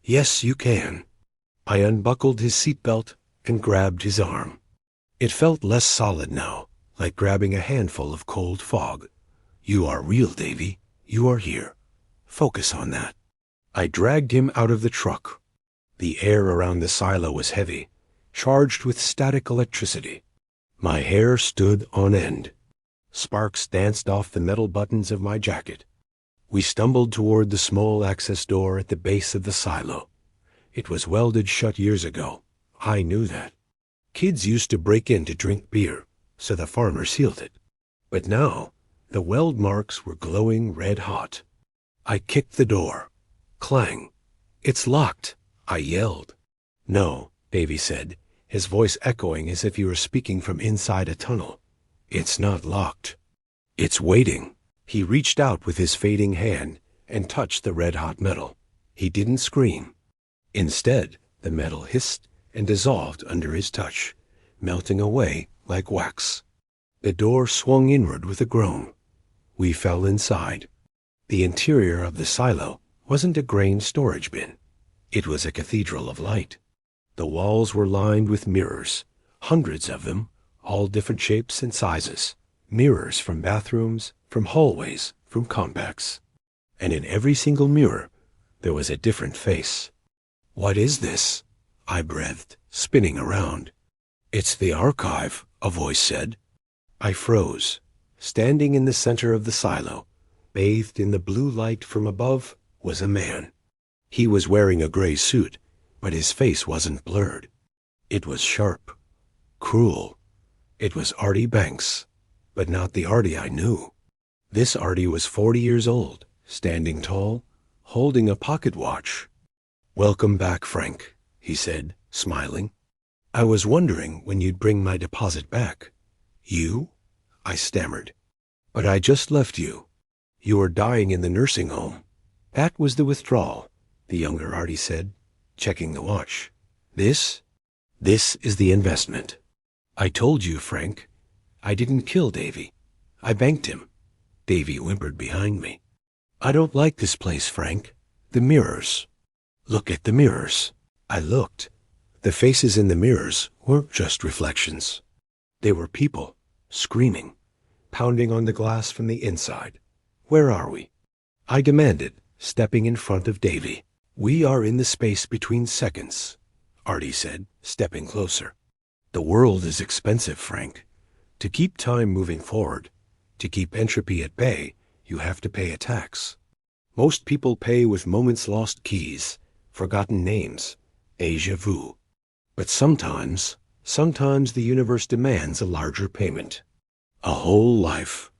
"Yes, you can." I unbuckled his seatbelt and grabbed his arm. It felt less solid now, like grabbing a handful of cold fog. "You are real, Davey. You are here. Focus on that." I dragged him out of the truck. The air around the silo was heavy, charged with static electricity. My hair stood on end. Sparks danced off the metal buttons of my jacket. We stumbled toward the small access door at the base of the silo. It was welded shut years ago. I knew that. Kids used to break in to drink beer, so the farmer sealed it. But now, the weld marks were glowing red hot. I kicked the door. Clang. "It's locked," I yelled. "No," Davey said, his voice echoing as if he were speaking from inside a tunnel. "It's not locked. It's waiting." He reached out with his fading hand and touched the red-hot metal. He didn't scream. Instead, the metal hissed and dissolved under his touch, melting away like wax. The door swung inward with a groan. We fell inside. The interior of the silo wasn't a grain storage bin. It was a cathedral of light. The walls were lined with mirrors, hundreds of them, all different shapes and sizes. Mirrors from bathrooms, from hallways, from compacts. And in every single mirror, there was a different face. "What is this?" I breathed, spinning around. "It's the archive," a voice said. I froze. Standing in the center of the silo, bathed in the blue light from above, was a man. He was wearing a gray suit, but his face wasn't blurred. It was sharp, cruel. It was Artie Banks, but not the Artie I knew. This Artie was 40 years old, standing tall, holding a pocket watch. "Welcome back, Frank," he said, smiling. "I was wondering when you'd bring my deposit back." "You?" I stammered. "But I just left you. You were dying in the nursing home." "That was the withdrawal," the younger Artie said, checking the watch. This is the investment. I told you, Frank. I didn't kill Davey. I banked him." Davey whimpered behind me. "I don't like this place, Frank. The mirrors." "Look at the mirrors." I looked. The faces in the mirrors weren't just reflections. They were people, screaming, pounding on the glass from the inside. "Where are we?" I demanded, stepping in front of Davey. "We are in the space between seconds," Artie said, stepping closer. "The world is expensive, Frank. To keep time moving forward, to keep entropy at bay, you have to pay a tax. Most people pay with moments-lost keys, forgotten names, déjà vu. But sometimes the universe demands a larger payment. A whole life.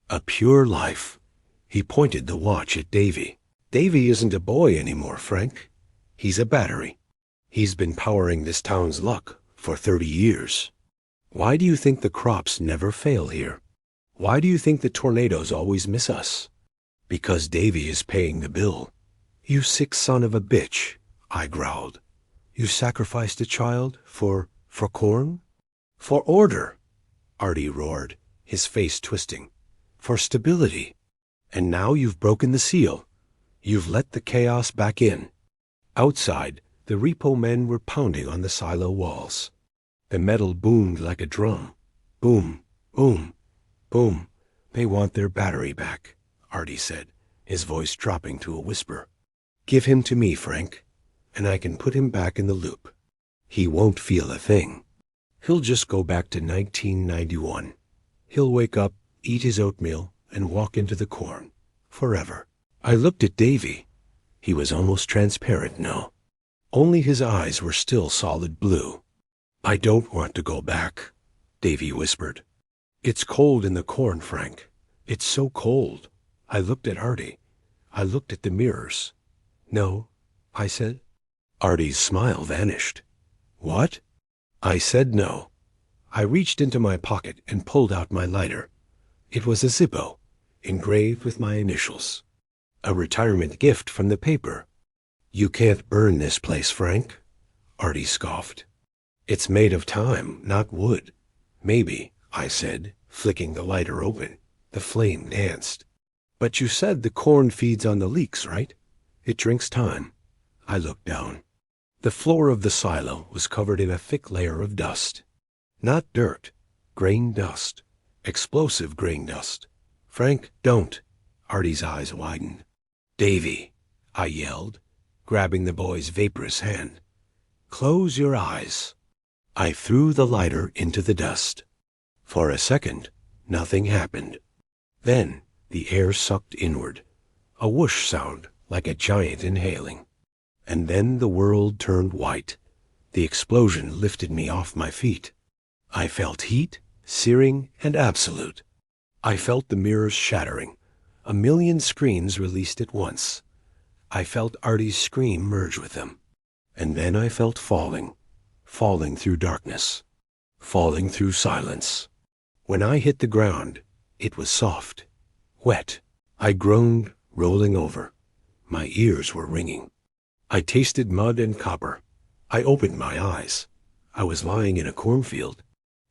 A pure life." He pointed the watch at Davey. "Davey isn't a boy anymore, Frank. He's a battery. He's been powering this town's luck for 30 years. Why do you think the crops never fail here? Why do you think the tornadoes always miss us? Because Davey is paying the bill." "You sick son of a bitch," I growled. "You sacrificed a child for corn?" "For order," Artie roared, his face twisting. "For stability. And now you've broken the seal. You've let the chaos back in." Outside, the Repo Men were pounding on the silo walls. The metal boomed like a drum. Boom, boom, boom. "They want their battery back," Artie said, his voice dropping to a whisper. "Give him to me, Frank, and I can put him back in the loop. He won't feel a thing. He'll just go back to 1991. He'll wake up, eat his oatmeal, and walk into the corn. Forever." I looked at Davey. He was almost transparent now. Only his eyes were still solid blue. I don't want to go back, Davy whispered. It's cold in the corn, Frank. It's so cold. I looked at Artie. I looked at the mirrors. No, I said. Artie's smile vanished. What? I said no. I reached into my pocket and pulled out my lighter. It was a Zippo, engraved with my initials. A retirement gift from the paper. You can't burn this place, Frank, Artie scoffed. It's made of time, not wood. Maybe, I said, flicking the lighter open. The flame danced. But you said the corn feeds on the leeks, right? It drinks time. I looked down. The floor of the silo was covered in a thick layer of dust. Not dirt, grain dust. Explosive grain dust. Frank, don't. Artie's eyes widened. Davy, I yelled, grabbing the boy's vaporous hand. Close your eyes. I threw the lighter into the dust. For a second, nothing happened. Then the air sucked inward, a whoosh sound like a giant inhaling. And then the world turned white. The explosion lifted me off my feet. I felt heat, searing, and absolute. I felt the mirrors shattering, a million screens released at once. I felt Artie's scream merge with them. And then I felt falling through darkness, falling through silence. When I hit the ground, it was soft, wet. I groaned, rolling over. My ears were ringing. I tasted mud and copper. I opened my eyes. I was lying in a cornfield.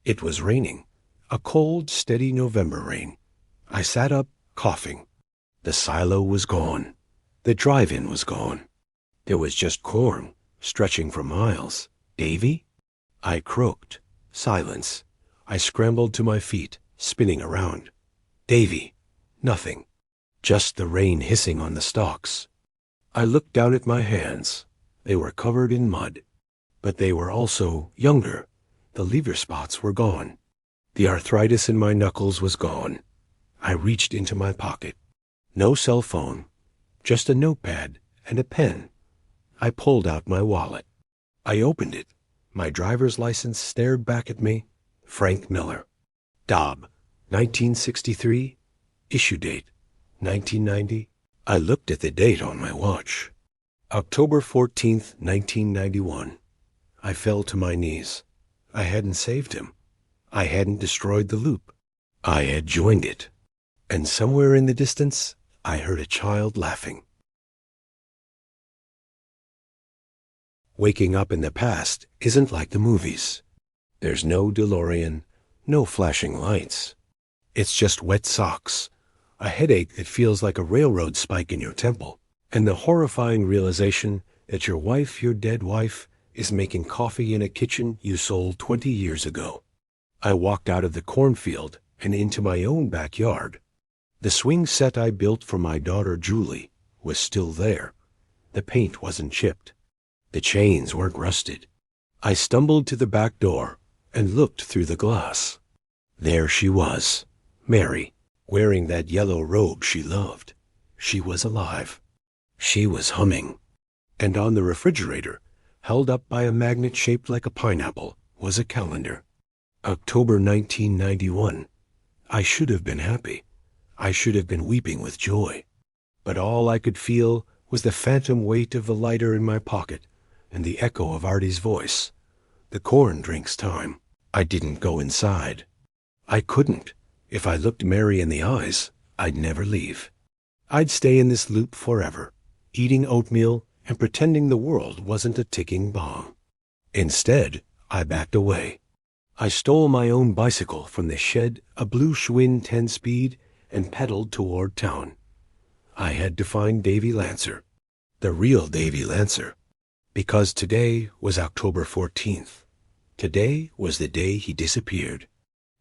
It was raining, a cold, steady November rain. I sat up, coughing. The silo was gone. The drive-in was gone. There was just corn, stretching for miles. Davy? I croaked. Silence. I scrambled to my feet, spinning around. Davy. Nothing. Just the rain hissing on the stalks. I looked down at my hands. They were covered in mud. But they were also younger. The lever spots were gone. The arthritis in my knuckles was gone. I reached into my pocket. No cell phone. Just a notepad and a pen. I pulled out my wallet. I opened it. My driver's license stared back at me. Frank Miller. Dobb. 1963. Issue date. 1990. I looked at the date on my watch. October 14th, 1991. I fell to my knees. I hadn't saved him. I hadn't destroyed the loop. I had joined it. And somewhere in the distance, I heard a child laughing. Waking up in the past isn't like the movies. There's no DeLorean, no flashing lights. It's just wet socks, a headache that feels like a railroad spike in your temple, and the horrifying realization that your wife, your dead wife, is making coffee in a kitchen you sold 20 years ago. I walked out of the cornfield and into my own backyard. The swing set I built for my daughter Julie was still there. The paint wasn't chipped. The chains weren't rusted. I stumbled to the back door and looked through the glass. There she was, Mary, wearing that yellow robe she loved. She was alive. She was humming. And on the refrigerator, held up by a magnet shaped like a pineapple, was a calendar. October 1991. I should have been happy. I should have been weeping with joy. But all I could feel was the phantom weight of the lighter in my pocket and the echo of Artie's voice. The corn drinks time. I didn't go inside. I couldn't. If I looked Mary in the eyes, I'd never leave. I'd stay in this loop forever, eating oatmeal and pretending the world wasn't a ticking bomb. Instead, I backed away. I stole my own bicycle from the shed, a blue Schwinn 10-speed, and pedaled toward town. I had to find Davey Lancer, the real Davey Lancer, because today was October 14th. Today was the day he disappeared.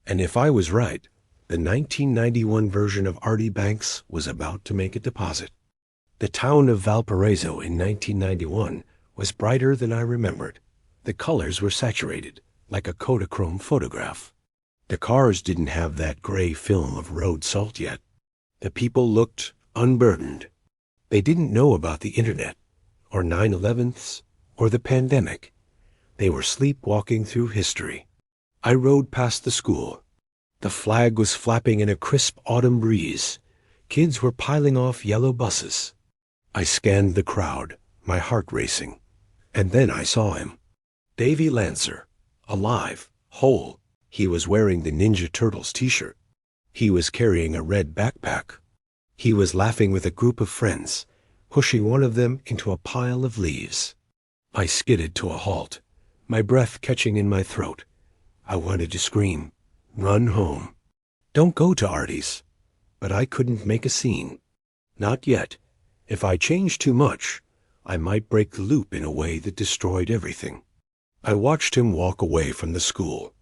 And if I was right, the 1991 version of Artie Banks was about to make a deposit. The town of Valparaiso in 1991 was brighter than I remembered. The colors were saturated, like a Kodachrome photograph. The cars didn't have that gray film of road salt yet. The people looked unburdened. They didn't know about the internet, or 9/11s, or the pandemic. They were sleepwalking through history. I rode past the school. The flag was flapping in a crisp autumn breeze. Kids were piling off yellow buses. I scanned the crowd, my heart racing. And then I saw him. Davey Lancer. Alive. Whole. He was wearing the Ninja Turtles t-shirt. He was carrying a red backpack. He was laughing with a group of friends, pushing one of them into a pile of leaves. I skidded to a halt, my breath catching in my throat. I wanted to scream, run home. Don't go to Artie's. But I couldn't make a scene. Not yet. If I changed too much, I might break the loop in a way that destroyed everything. I watched him walk away from the school,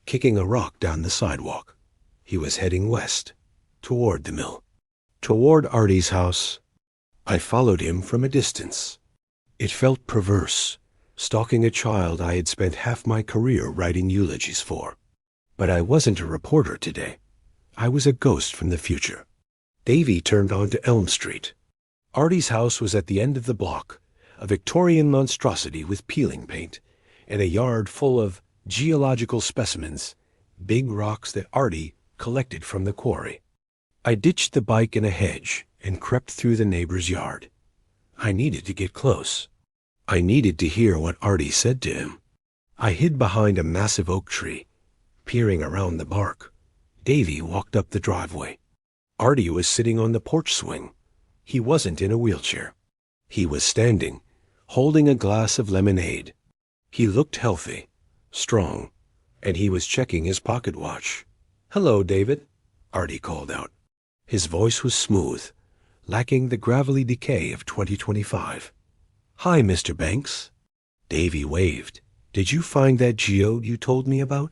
kicking a rock down the sidewalk. He was heading west, toward the mill, toward Artie's house. I followed him from a distance. It felt perverse, stalking a child I had spent half my career writing eulogies for. But I wasn't a reporter today. I was a ghost from the future. Davey turned onto Elm Street. Artie's house was at the end of the block, a Victorian monstrosity with peeling paint, and a yard full of geological specimens, big rocks that Artie collected from the quarry. I ditched the bike in a hedge and crept through the neighbor's yard. I needed to get close. I needed to hear what Artie said to him. I hid behind a massive oak tree, peering around the bark. Davey walked up the driveway. Artie was sitting on the porch swing. He wasn't in a wheelchair. He was standing, holding a glass of lemonade. He looked healthy, strong, and he was checking his pocket watch. "Hello, David," Artie called out. His voice was smooth, lacking the gravelly decay of 2025. "Hi, Mr. Banks." Davey waved. "Did you find that geode you told me about?"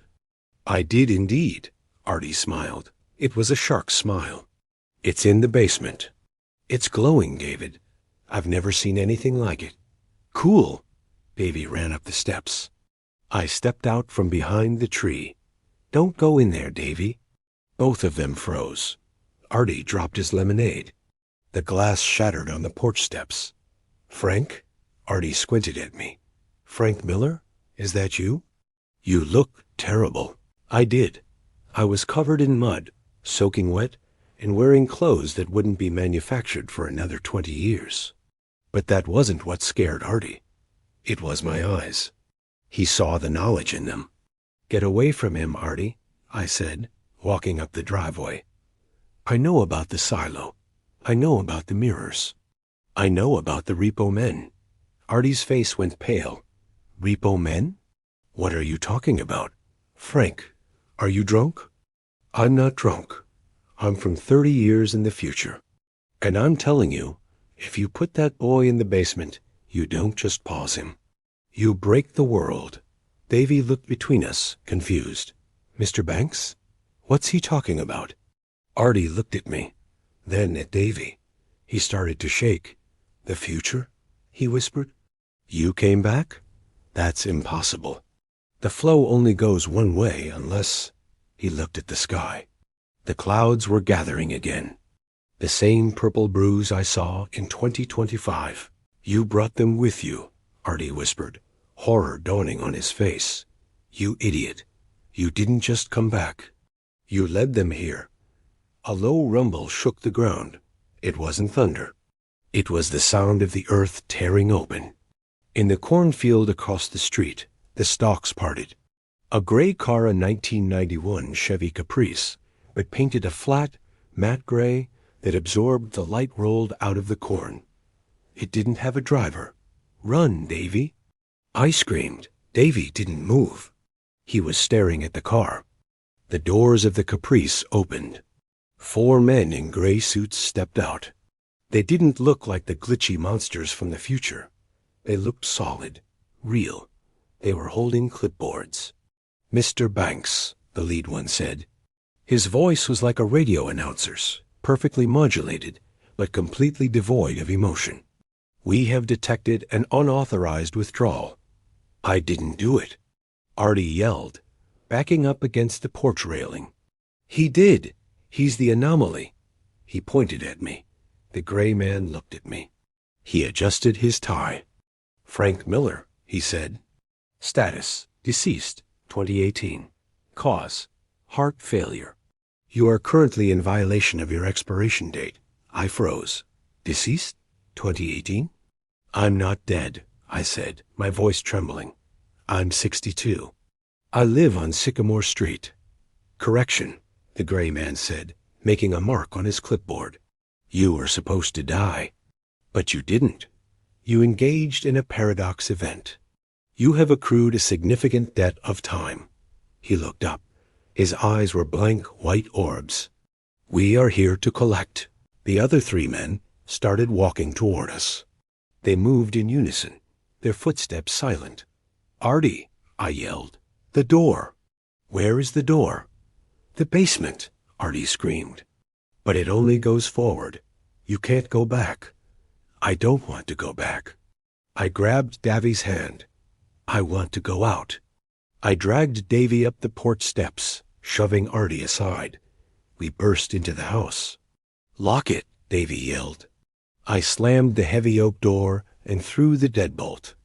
"I did indeed," Artie smiled. It was a shark's smile. "It's in the basement. It's glowing, David. I've never seen anything like it." "Cool." Davey ran up the steps. I stepped out from behind the tree. "Don't go in there, Davey." Both of them froze. Artie dropped his lemonade. The glass shattered on the porch steps. "Frank?" Artie squinted at me. "Frank Miller? Is that you?" "You look terrible." I did. I was covered in mud, soaking wet, and wearing clothes that wouldn't be manufactured for another 20 years. But that wasn't what scared Artie. It was my eyes. He saw the knowledge in them. "Get away from him, Artie," I said, walking up the driveway. "I know about the silo. I know about the mirrors. I know about the Repo Men." Artie's face went pale. "Repo Men? What are you talking about? Frank, are you drunk?" "I'm not drunk. I'm from 30 years in the future. And I'm telling you, if you put that boy in the basement, you don't just pause him. You break the world." Davey looked between us, confused. "Mr. Banks? What's he talking about?" Artie looked at me, then at Davey. He started to shake. "The future?" he whispered. "You came back? That's impossible. The flow only goes one way unless—" He looked at the sky. The clouds were gathering again. The same purple bruise I saw in 2025. "You brought them with you," Artie whispered, horror dawning on his face. "You idiot. You didn't just come back. You led them here." A low rumble shook the ground. It wasn't thunder. It was the sound of the earth tearing open. In the cornfield across the street, the stalks parted. A gray car, a 1991 Chevy Caprice, but painted a flat, matte gray that absorbed the light rolled out of the corn. It didn't have a driver. "Run, Davey." I screamed. Davey didn't move. He was staring at the car. The doors of the Caprice opened. 4 men in gray suits stepped out. They didn't look like the glitchy monsters from the future. They looked solid, real. They were holding clipboards. "Mr. Banks," the lead one said. His voice was like a radio announcer's, perfectly modulated, but completely devoid of emotion. "We have detected an unauthorized withdrawal." "I didn't do it," Artie yelled, backing up against the porch railing. "He did. He's the anomaly." He pointed at me. The gray man looked at me. He adjusted his tie. "Frank Miller," he said. Status: deceased, 2018. Cause: heart failure. You are currently in violation of your expiration date. I froze. Deceased? 2018? I'm not dead, I said, my voice trembling. I'm 62. I live on Sycamore Street. Correction, the gray man said, making a mark on his clipboard. You were supposed to die. But you didn't. You engaged in a paradox event. You have accrued a significant debt of time. He looked up. His eyes were blank white orbs. We are here to collect. The other three men started walking toward us. They moved in unison, their footsteps silent. Artie, I yelled. The door. Where is the door? The basement, Artie screamed. But it only goes forward. You can't go back. I don't want to go back. I grabbed Davey's hand. I want to go out. I dragged Davey up the porch steps, shoving Artie aside. We burst into the house. Lock it, Davey yelled. I slammed the heavy oak door and threw the deadbolt.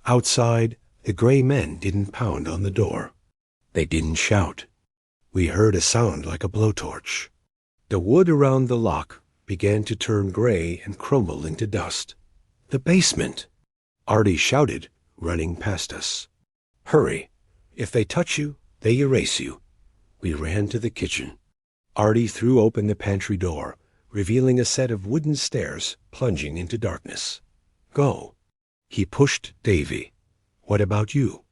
Outside, the gray men didn't pound on the door. They didn't shout. We heard a sound like a blowtorch. The wood around the lock began to turn gray and crumble into dust. The basement! Artie shouted, running past us. Hurry! If they touch you, they erase you. We ran to the kitchen. Artie threw open the pantry door, revealing a set of wooden stairs plunging into darkness. Go. He pushed Davey. What about you?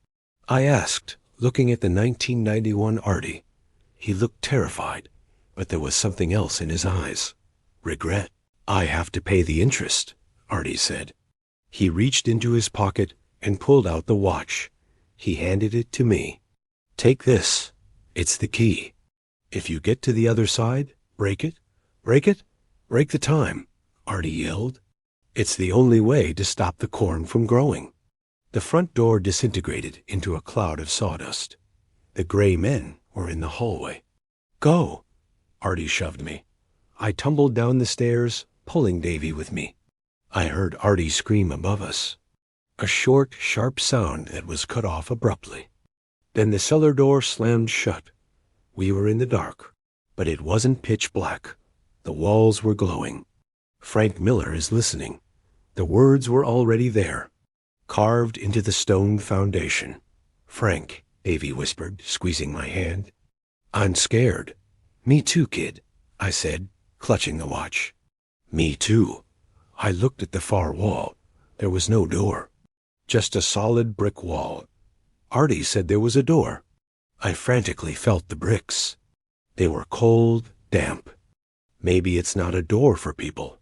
I asked, looking at the 1991 Artie. He looked terrified, but there was something else in his eyes. Regret. I have to pay the interest, Artie said. He reached into his pocket and pulled out the watch. He handed it to me. Take this. It's the key. If you get to the other side, break it. Break it? Break the time, Artie yelled. It's the only way to stop the corn from growing. The front door disintegrated into a cloud of sawdust. The gray men were in the hallway. Go! Artie shoved me. I tumbled down the stairs, pulling Davey with me. I heard Artie scream above us. A short, sharp sound that was cut off abruptly. Then the cellar door slammed shut. We were in the dark, but it wasn't pitch black. The walls were glowing. Frank Miller is listening. The words were already there, carved into the stone foundation. Frank, Davey whispered, squeezing my hand. I'm scared. Me too, kid, I said, clutching the watch. Me too. I looked at the far wall. There was no door. Just a solid brick wall. Artie said there was a door. I frantically felt the bricks. They were cold, damp. Maybe it's not a door for people,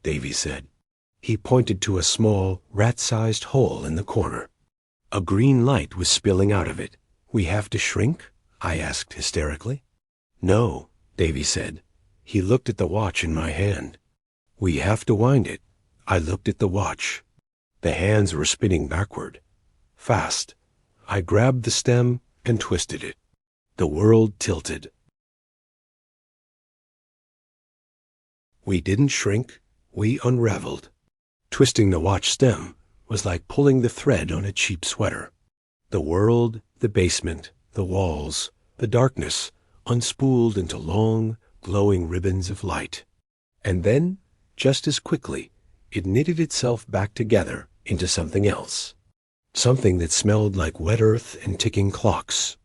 Davey said. He pointed to a small, rat-sized hole in the corner. A green light was spilling out of it. We have to shrink? I asked hysterically. No, Davey said. He looked at the watch in my hand. We have to wind it. I looked at the watch. The hands were spinning backward. Fast. I grabbed the stem and twisted it. The world tilted. We didn't shrink. We unraveled. Twisting the watch stem was like pulling the thread on a cheap sweater. The world, the basement, the walls, the darkness unspooled into long, glowing ribbons of light. And then, just as quickly, it knitted itself back together into something else. Something that smelled like wet earth and ticking clocks.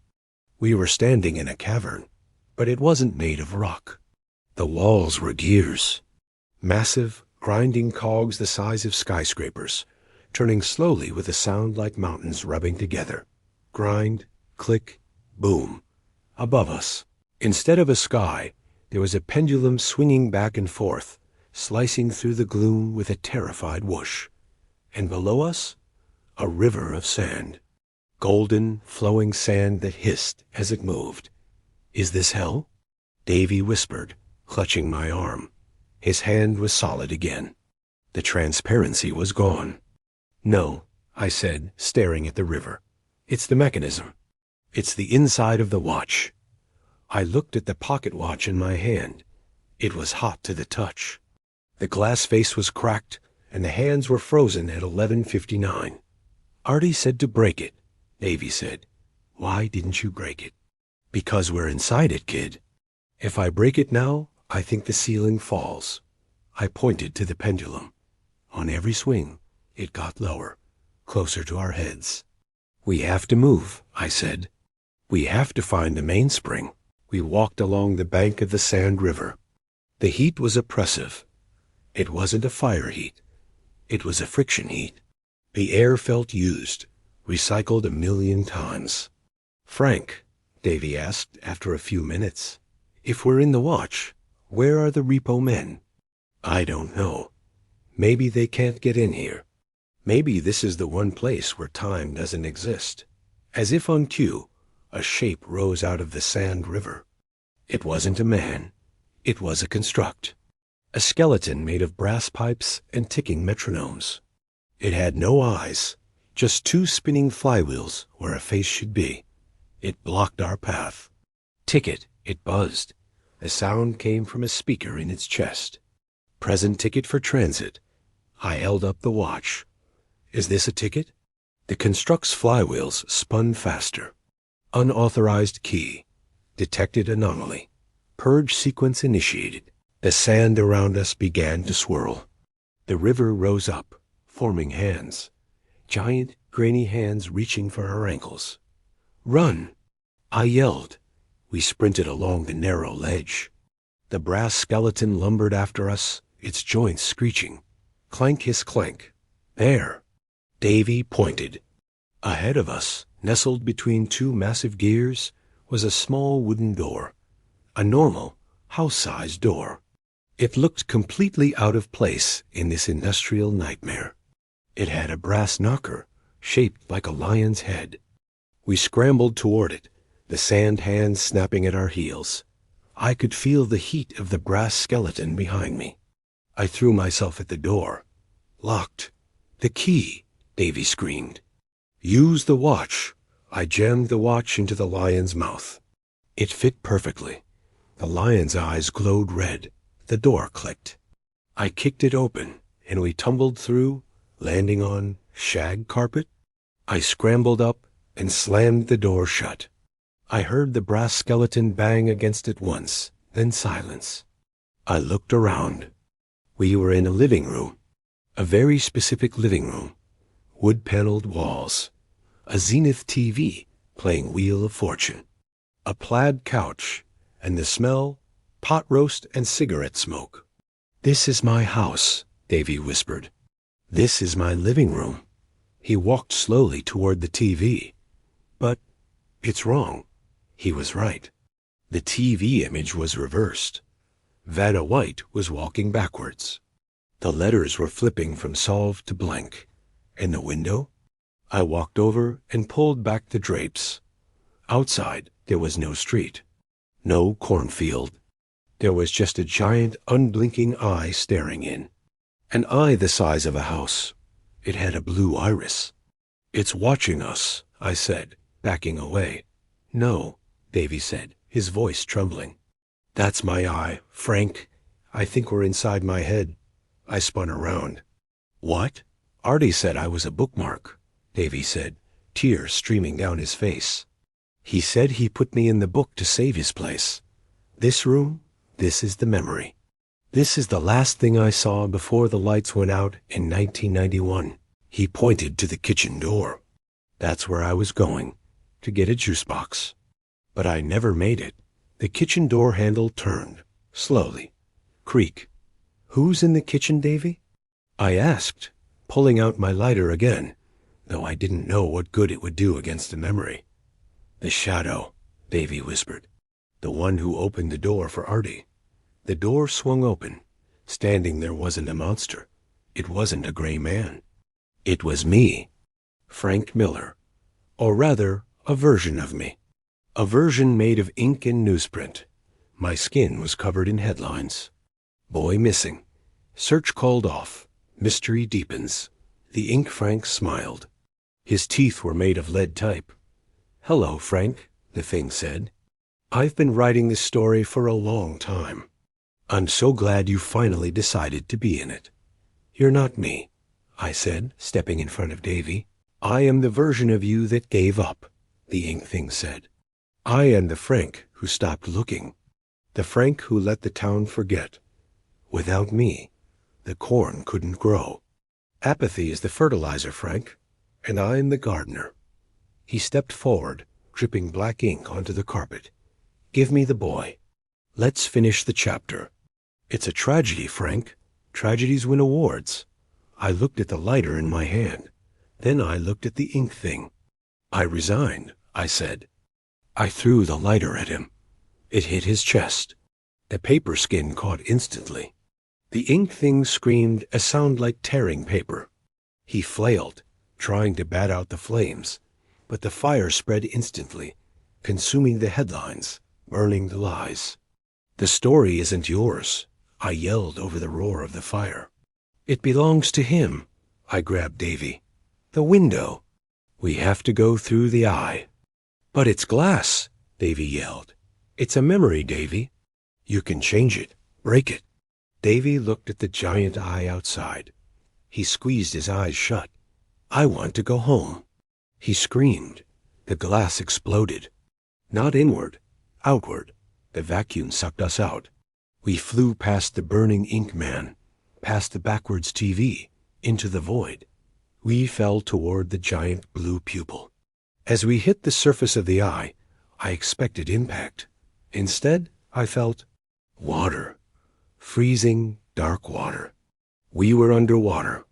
We were standing in a cavern, but it wasn't made of rock. The walls were gears. Massive, grinding cogs the size of skyscrapers, turning slowly with a sound like mountains rubbing together. Grind, click, boom. Above us, instead of a sky, there was a pendulum swinging back and forth, slicing through the gloom with a terrified whoosh. And below us, a river of sand. Golden, flowing sand that hissed as it moved. Is this hell? Davey whispered, clutching my arm. His hand was solid again. The transparency was gone. No, I said, staring at the river. It's the mechanism. It's the inside of the watch. I looked at the pocket watch in my hand. It was hot to the touch. The glass face was cracked, and the hands were frozen at 11:59. Artie said to break it. Davey said. Why didn't you break it? Because we're inside it, kid. If I break it now, I think the ceiling falls. I pointed to the pendulum. On every swing, it got lower, closer to our heads. We have to move, I said. We have to find the mainspring. We walked along the bank of the Sand River. The heat was oppressive. It wasn't a fire heat. It was a friction heat. The air felt used, recycled 1,000,000 times. Frank, Davey asked after a few minutes, if we're in the watch, where are the Repo Men? I don't know. Maybe they can't get in here. Maybe this is the one place where time doesn't exist. As if on cue, a shape rose out of the Sand River. It wasn't a man. It was a construct. A skeleton made of brass pipes and ticking metronomes. It had no eyes, just 2 spinning flywheels where a face should be. It blocked our path. Ticket, it buzzed. The sound came from a speaker in its chest. Present ticket for transit. I held up the watch. Is this a ticket? The construct's flywheels spun faster. Unauthorized key. Detected anomaly. Purge sequence initiated. The sand around us began to swirl. The river rose up, forming hands. Giant, grainy hands reaching for our ankles. Run! I yelled. We sprinted along the narrow ledge. The brass skeleton lumbered after us, its joints screeching. Clank hiss clank. There! Davey pointed. Ahead of us, nestled between 2 massive gears, was a small wooden door. A normal, house-sized door. It looked completely out of place in this industrial nightmare. It had a brass knocker, shaped like a lion's head. We scrambled toward it, the sand hands snapping at our heels. I could feel the heat of the brass skeleton behind me. I threw myself at the door. Locked. The key, Davey screamed. Use the watch. I jammed the watch into the lion's mouth. It fit perfectly. The lion's eyes glowed red. The door clicked. I kicked it open, and we tumbled through, landing on shag carpet. I scrambled up and slammed the door shut. I heard the brass skeleton bang against it once, then silence. I looked around. We were in a living room, a very specific living room. Wood-paneled walls, a Zenith TV playing Wheel of Fortune, a plaid couch, and the smell, pot roast and cigarette smoke. This is my house, Davey whispered. This is my living room. He walked slowly toward the TV. But it's wrong. He was right. The TV image was reversed. Vanna White was walking backwards. The letters were flipping from solve to blank. And the window? I walked over and pulled back the drapes. Outside, there was no street. No cornfield. There was just a giant, unblinking eye staring in. An eye the size of a house. It had a blue iris. It's watching us, I said, backing away. No, Davey said, his voice trembling. That's my eye, Frank. I think we're inside my head. I spun around. What? Artie said I was a bookmark, Davey said, tears streaming down his face. He said he put me in the book to save his place. This room, this is the memory. This is the last thing I saw before the lights went out in 1991. He pointed to the kitchen door. That's where I was going, to get a juice box. But I never made it. The kitchen door handle turned, slowly. Creak. Who's in the kitchen, Davey? I asked, pulling out my lighter again, though I didn't know what good it would do against the memory. The shadow, Davey whispered. The one who opened the door for Artie. The door swung open. Standing there wasn't a monster. It wasn't a gray man. It was me, Frank Miller. Or rather, a version of me. A version made of ink and newsprint. My skin was covered in headlines. Boy missing. Search called off. Mystery deepens. The ink Frank smiled. His teeth were made of lead type. Hello, Frank, the thing said. I've been writing this story for a long time. I'm so glad you finally decided to be in it. You're not me, I said, stepping in front of Davey. I am the version of you that gave up, the ink thing said. I am the Frank who stopped looking, the Frank who let the town forget. Without me, the corn couldn't grow. Apathy is the fertilizer, Frank, and I am the gardener. He stepped forward, dripping black ink onto the carpet. Give me the boy. Let's finish the chapter. It's a tragedy, Frank. Tragedies win awards. I looked at the lighter in my hand. Then I looked at the ink thing. I resigned, I said. I threw the lighter at him. It hit his chest. The paper skin caught instantly. The ink thing screamed a sound like tearing paper. He flailed, trying to bat out the flames, but the fire spread instantly, consuming the headlines, burning the lies. The story isn't yours, I yelled over the roar of the fire. It belongs to him. I grabbed Davey. The window. We have to go through the eye. But it's glass, Davey yelled. It's a memory, Davey. You can change it, break it. Davey looked at the giant eye outside. He squeezed his eyes shut. I want to go home. He screamed. The glass exploded. Not inward, outward. The vacuum sucked us out. We flew past the burning ink man, past the backwards TV, into the void. We fell toward the giant blue pupil. As we hit the surface of the eye, I expected impact. Instead, I felt water. Freezing, dark water. We were underwater.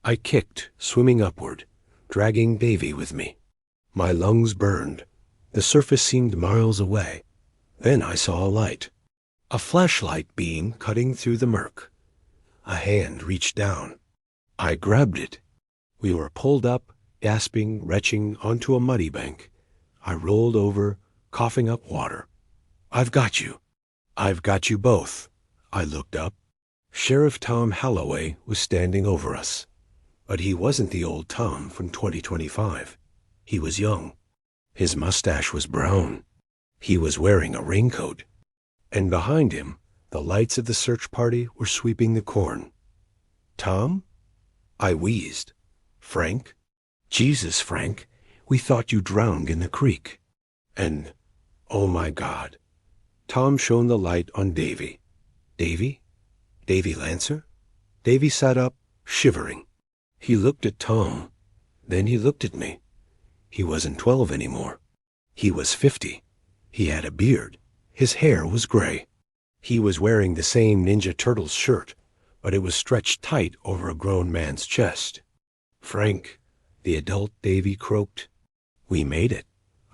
I kicked, swimming upward, dragging Davey with me. My lungs burned. The surface seemed miles away. Then I saw a light. A flashlight beam cutting through the murk. A hand reached down. I grabbed it. We were pulled up, gasping, retching, onto a muddy bank. I rolled over, coughing up water. I've got you. I've got you both. I looked up. Sheriff Tom Holloway was standing over us. But he wasn't the old Tom from 2025. He was young. His mustache was brown. He was wearing a raincoat. And behind him, the lights of the search party were sweeping the corn. Tom? I wheezed. Frank? Jesus, Frank, we thought you drowned in the creek. And, oh my God. Tom shone the light on Davey. Davey? Davey Lancer? Davey sat up, shivering. He looked at Tom. Then he looked at me. He wasn't 12 anymore. He was 50. He had a beard. His hair was gray. He was wearing the same Ninja Turtles shirt, but it was stretched tight over a grown man's chest. Frank, the adult Davey croaked. We made it.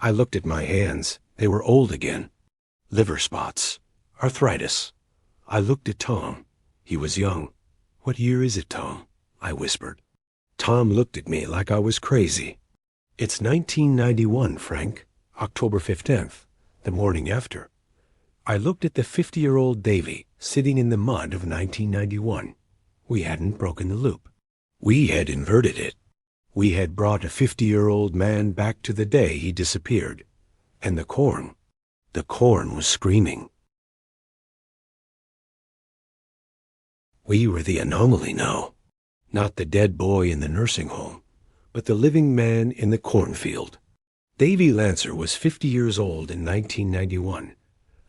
I looked at my hands. They were old again. Liver spots. Arthritis. I looked at Tom. He was young. What year is it, Tom? I whispered. Tom looked at me like I was crazy. It's 1991, Frank. October 15th, the morning after. I looked at the 50-year-old Davey sitting in the mud of 1991. We hadn't broken the loop. We had inverted it. We had brought a 50-year-old man back to the day he disappeared. And the corn was screaming. We were the anomaly now. Not the dead boy in the nursing home, but the living man in the cornfield. Davey Lancer was 50 years old in 1991,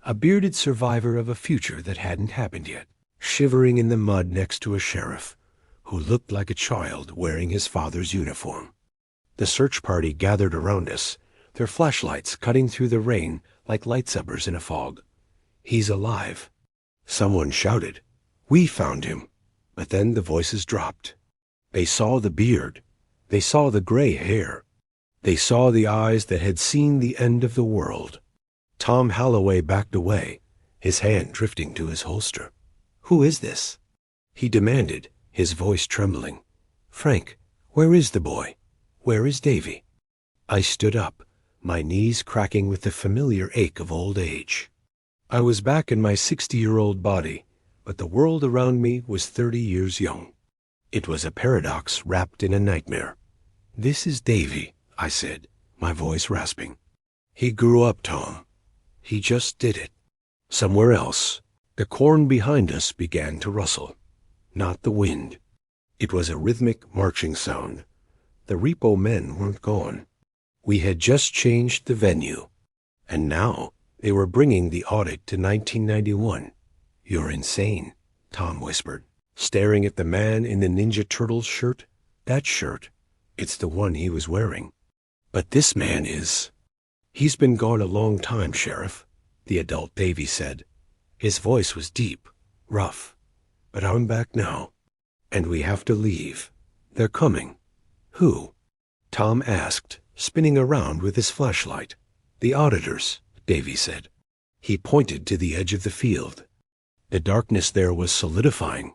a bearded survivor of a future that hadn't happened yet, shivering in the mud next to a sheriff who looked like a child wearing his father's uniform. The search party gathered around us, their flashlights cutting through the rain like lightsubbers in a fog. He's alive. Someone shouted. We found him. But then the voices dropped. They saw the beard. They saw the gray hair. They saw the eyes that had seen the end of the world. Tom Holloway backed away, his hand drifting to his holster. Who is this? He demanded, his voice trembling. Frank, where is the boy? Where is Davey? I stood up, my knees cracking with the familiar ache of old age. I was back in my 60-year-old body, but the world around me was 30 years young. It was a paradox wrapped in a nightmare. This is Davey, I said, my voice rasping. He grew up, Tom. He just did it. Somewhere else, the corn behind us began to rustle. Not the wind. It was a rhythmic marching sound. The Repo Men weren't gone. We had just changed the venue. And now they were bringing the audit to 1991. You're insane, Tom whispered, staring at the man in the Ninja Turtles shirt. That shirt. It's the one he was wearing. But this man is... He's been gone a long time, Sheriff, the adult Davey said. His voice was deep, rough. But I'm back now. And we have to leave. They're coming. Who? Tom asked, spinning around with his flashlight. The auditors, Davey said. He pointed to the edge of the field. The darkness there was solidifying.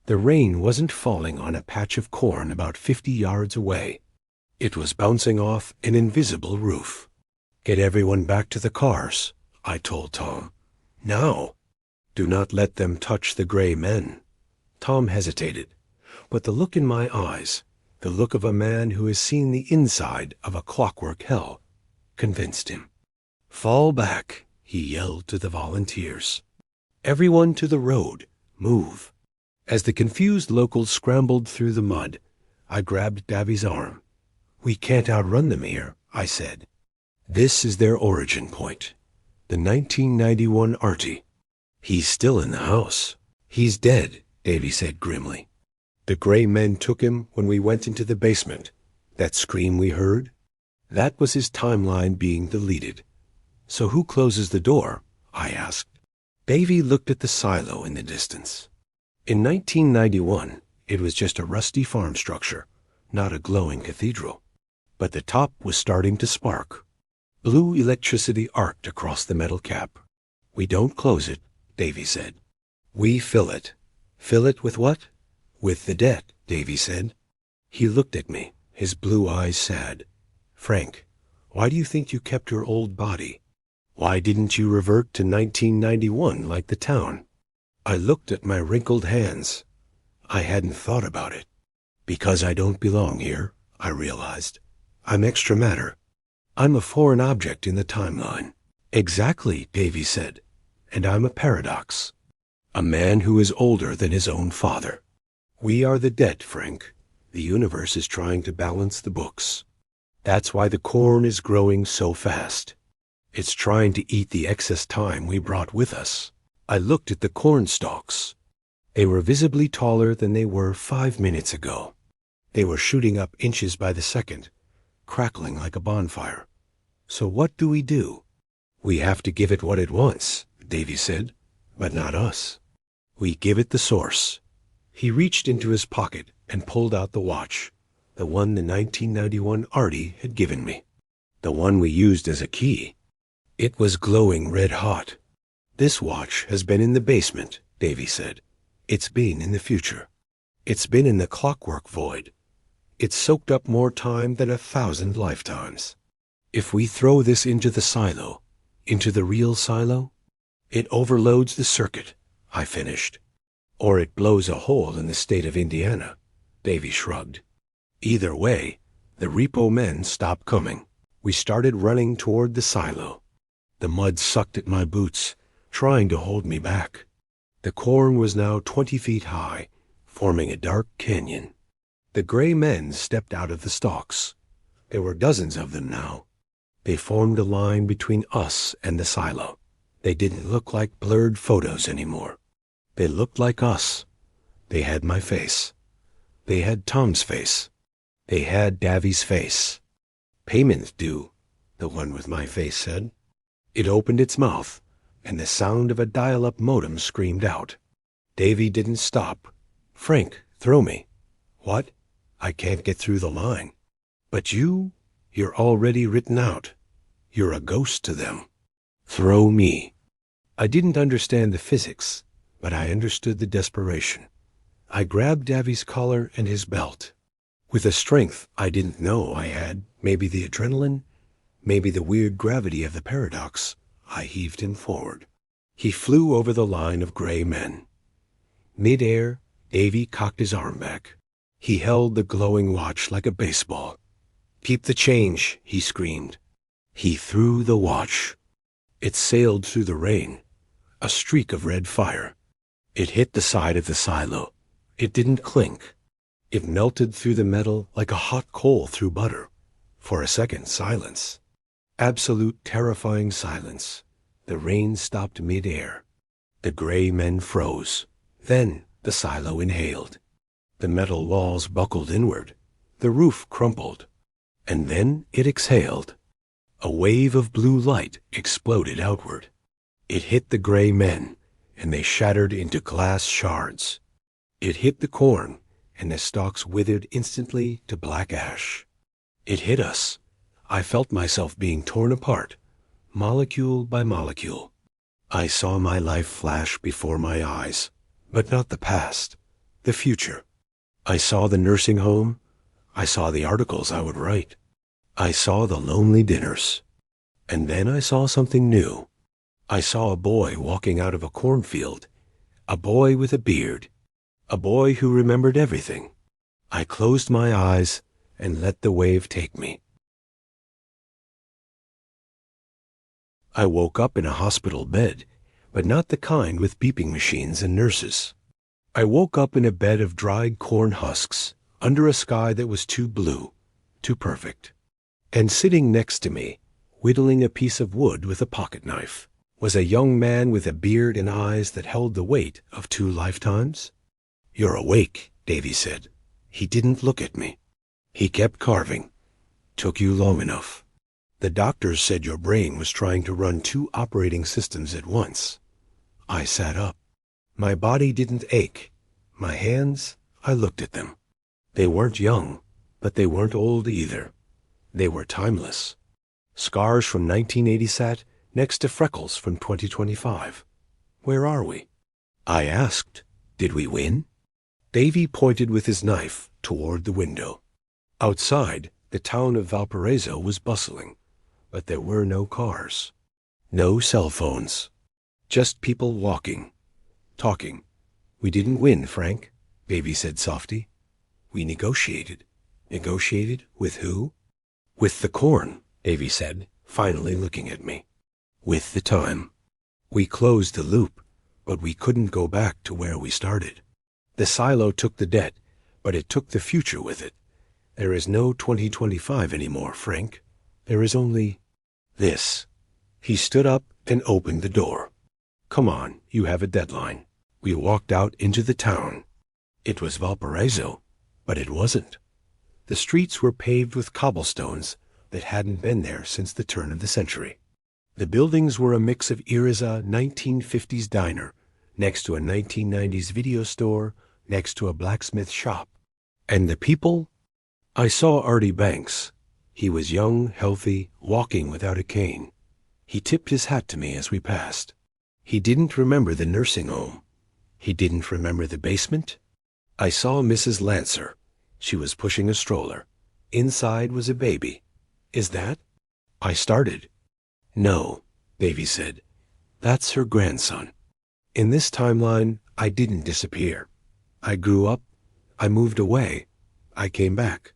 The rain wasn't falling on a patch of corn about 50 yards away. It was bouncing off an invisible roof. Get everyone back to the cars, I told Tom. Now. Do not let them touch the gray men. Tom hesitated, but the look in my eyes, the look of a man who has seen the inside of a clockwork hell, convinced him. Fall back, he yelled to the volunteers. Everyone to the road. Move. As the confused locals scrambled through the mud, I grabbed Davey's arm. We can't outrun them here, I said. This is their origin point. The 1991 Artie. He's still in the house. He's dead, Davey said grimly. The gray men took him when we went into the basement. That scream we heard? That was his timeline being deleted. So who closes the door? I asked. Davey looked at the silo in the distance. In 1991, it was just a rusty farm structure, not a glowing cathedral. But the top was starting to spark. Blue electricity arced across the metal cap. We don't close it, Davey said. We fill it. Fill it with what? With the debt, Davey said. He looked at me, his blue eyes sad. Frank, why do you think you kept your old body? Why didn't you revert to 1991 like the town? I looked at my wrinkled hands. I hadn't thought about it. Because I don't belong here, I realized. I'm extra matter. I'm a foreign object in the timeline. Exactly, Davey said. And I'm a paradox. A man who is older than his own father. We are the debt, Frank. The universe is trying to balance the books. That's why the corn is growing so fast. It's trying to eat the excess time we brought with us. I looked at the corn stalks. They were visibly taller than they were 5 minutes ago. They were shooting up inches by the second, crackling like a bonfire. So what do? We have to give it what it wants, Davey said, but not us. We give it the source. He reached into his pocket and pulled out the watch, the one the 1991 Artie had given me, the one we used as a key. It was glowing red hot. This watch has been in the basement, Davey said. It's been in the future. It's been in the clockwork void. It's soaked up more time than 1,000 lifetimes. If we throw this into the silo, into the real silo, it overloads the circuit, I finished. Or it blows a hole in the state of Indiana, Davey shrugged. Either way, the Repo Men stopped coming. We started running toward the silo. The mud sucked at my boots, trying to hold me back. The corn was now 20 feet high, forming a dark canyon. The gray men stepped out of the stalks. There were dozens of them now. They formed a line between us and the silo. They didn't look like blurred photos anymore. They looked like us. They had my face. They had Tom's face. They had Davey's face. Payments due, the one with my face said. It opened its mouth, and the sound of a dial-up modem screamed out. Davey didn't stop. Frank, throw me. What? I can't get through the line. But you're already written out. You're a ghost to them. Throw me. I didn't understand the physics, but I understood the desperation. I grabbed Davey's collar and his belt. With a strength I didn't know I had, maybe the adrenaline, maybe the weird gravity of the paradox, I heaved him forward. He flew over the line of gray men. Mid-air, Davey cocked his arm back. He held the glowing watch like a baseball. Keep the change, he screamed. He threw the watch. It sailed through the rain, a streak of red fire. It hit the side of the silo. It didn't clink. It melted through the metal like a hot coal through butter. For a second, silence. Absolute terrifying silence. The rain stopped mid-air. The gray men froze. Then the silo inhaled. The metal walls buckled inward. The roof crumpled. And then it exhaled. A wave of blue light exploded outward. It hit the gray men, and they shattered into glass shards. It hit the corn, and the stalks withered instantly to black ash. It hit us. I felt myself being torn apart, molecule by molecule. I saw my life flash before my eyes, but not the past, the future. I saw the nursing home. I saw the articles I would write. I saw the lonely dinners. And then I saw something new. I saw a boy walking out of a cornfield, a boy with a beard, a boy who remembered everything. I closed my eyes and let the wave take me. I woke up in a hospital bed, but not the kind with beeping machines and nurses. I woke up in a bed of dried corn husks, under a sky that was too blue, too perfect. And sitting next to me, whittling a piece of wood with a pocket knife, was a young man with a beard and eyes that held the weight of 2 lifetimes. "You're awake," Davey said. He didn't look at me. He kept carving. "Took you long enough. The doctors said your brain was trying to run 2 operating systems at once." I sat up. My body didn't ache. My hands, I looked at them. They weren't young, but they weren't old either. They were timeless. Scars from 1980 sat next to freckles from 2025. Where are we? I asked. Did we win? Davey pointed with his knife toward the window. Outside, the town of Valparaiso was bustling, but there were no cars. No cell phones. Just people walking, talking. "We didn't win, Frank," Davey said softly. "We negotiated." "Negotiated with who?" "With the corn," Davey said, finally looking at me. "With the time. We closed the loop, but we couldn't go back to where we started. The silo took the debt, but it took the future with it. There is no 2025 anymore, Frank. There is only this." He stood up and opened the door. "Come on, you have a deadline." We walked out into the town. It was Valparaiso, but it wasn't. The streets were paved with cobblestones that hadn't been there since the turn of the century. The buildings were a mix of Iriza 1950s diner, next to a 1990s video store, next to a blacksmith shop. And the people? I saw Artie Banks. He was young, healthy, walking without a cane. He tipped his hat to me as we passed. He didn't remember the nursing home. He didn't remember the basement. I saw Mrs. Lancer. She was pushing a stroller. Inside was a baby. "Is that?" I started. "No," Davey said. "That's her grandson." In this timeline, I didn't disappear. I grew up. I moved away. I came back.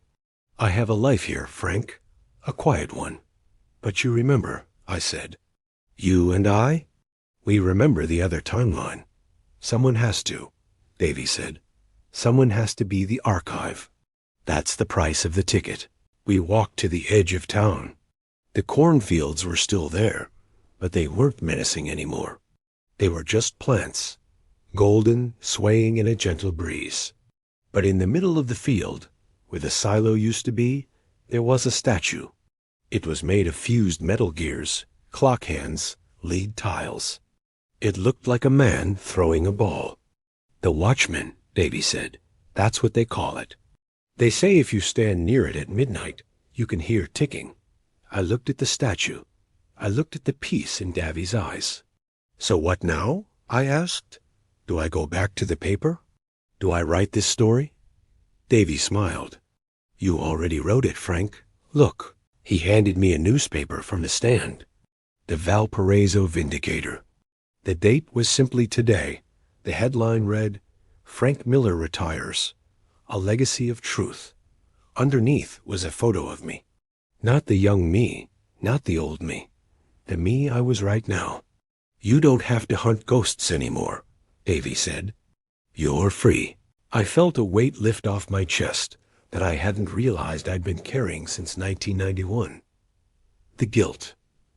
I have a life here, Frank. A quiet one. "But you remember," I said. "You and I? We remember the other timeline. Someone has to," Davey said. "Someone has to be the archive. That's the price of the ticket." We walked to the edge of town. The cornfields were still there, but they weren't menacing anymore. They were just plants, golden, swaying in a gentle breeze. But in the middle of the field, where the silo used to be, there was a statue. It was made of fused metal gears, clock hands, lead tiles. It looked like a man throwing a ball. "The Watchman," Davey said. "That's what they call it. They say if you stand near it at midnight, you can hear ticking." I looked at the statue. I looked at the peace in Davey's eyes. "So what now?" I asked. "Do I go back to the paper? Do I write this story?" Davey smiled. "You already wrote it, Frank. Look." He handed me a newspaper from the stand. The Valparaiso Vindicator. The date was simply today. The headline read, "Frank Miller retires. A legacy of truth." Underneath was a photo of me. Not the young me, not the old me. The me I was right now. "You don't have to hunt ghosts anymore," Davey said. "You're free." I felt a weight lift off my chest that I hadn't realized I'd been carrying since 1991. The guilt,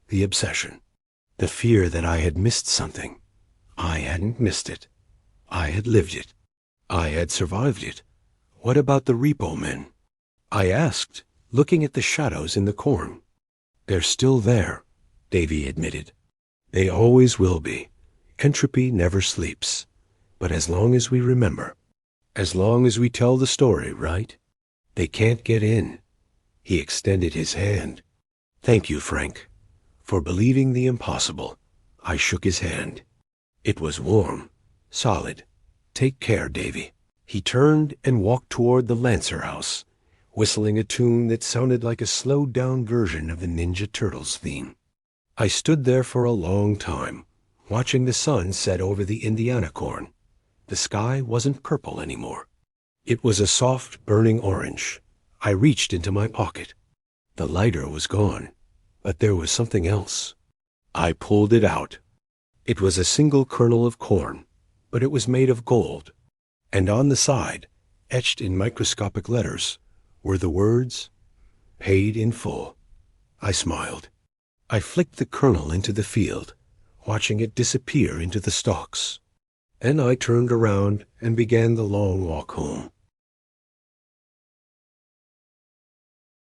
the obsession, the fear that I had missed something. I hadn't missed it. I had lived it. I had survived it. What about the Repo Men? I asked, looking at the shadows in the corn. They're still there, Davey admitted. They always will be. Entropy never sleeps. But as long as we remember, as long as we tell the story, right? They can't get in. He extended his hand. Thank you, Frank, for believing the impossible. I shook his hand. It was warm, solid. Take care, Davey. He turned and walked toward the Lancer house, whistling a tune that sounded like a slowed-down version of the Ninja Turtles theme. I stood there for a long time, watching the sun set over the Indiana corn. The sky wasn't purple anymore. It was a soft, burning orange. I reached into my pocket. The lighter was gone, but there was something else. I pulled it out. It was a single kernel of corn, but it was made of gold. And on the side, etched in microscopic letters, were the words, "Paid in full." I smiled. I flicked the kernel into the field, watching it disappear into the stalks. Then I turned around and began the long walk home.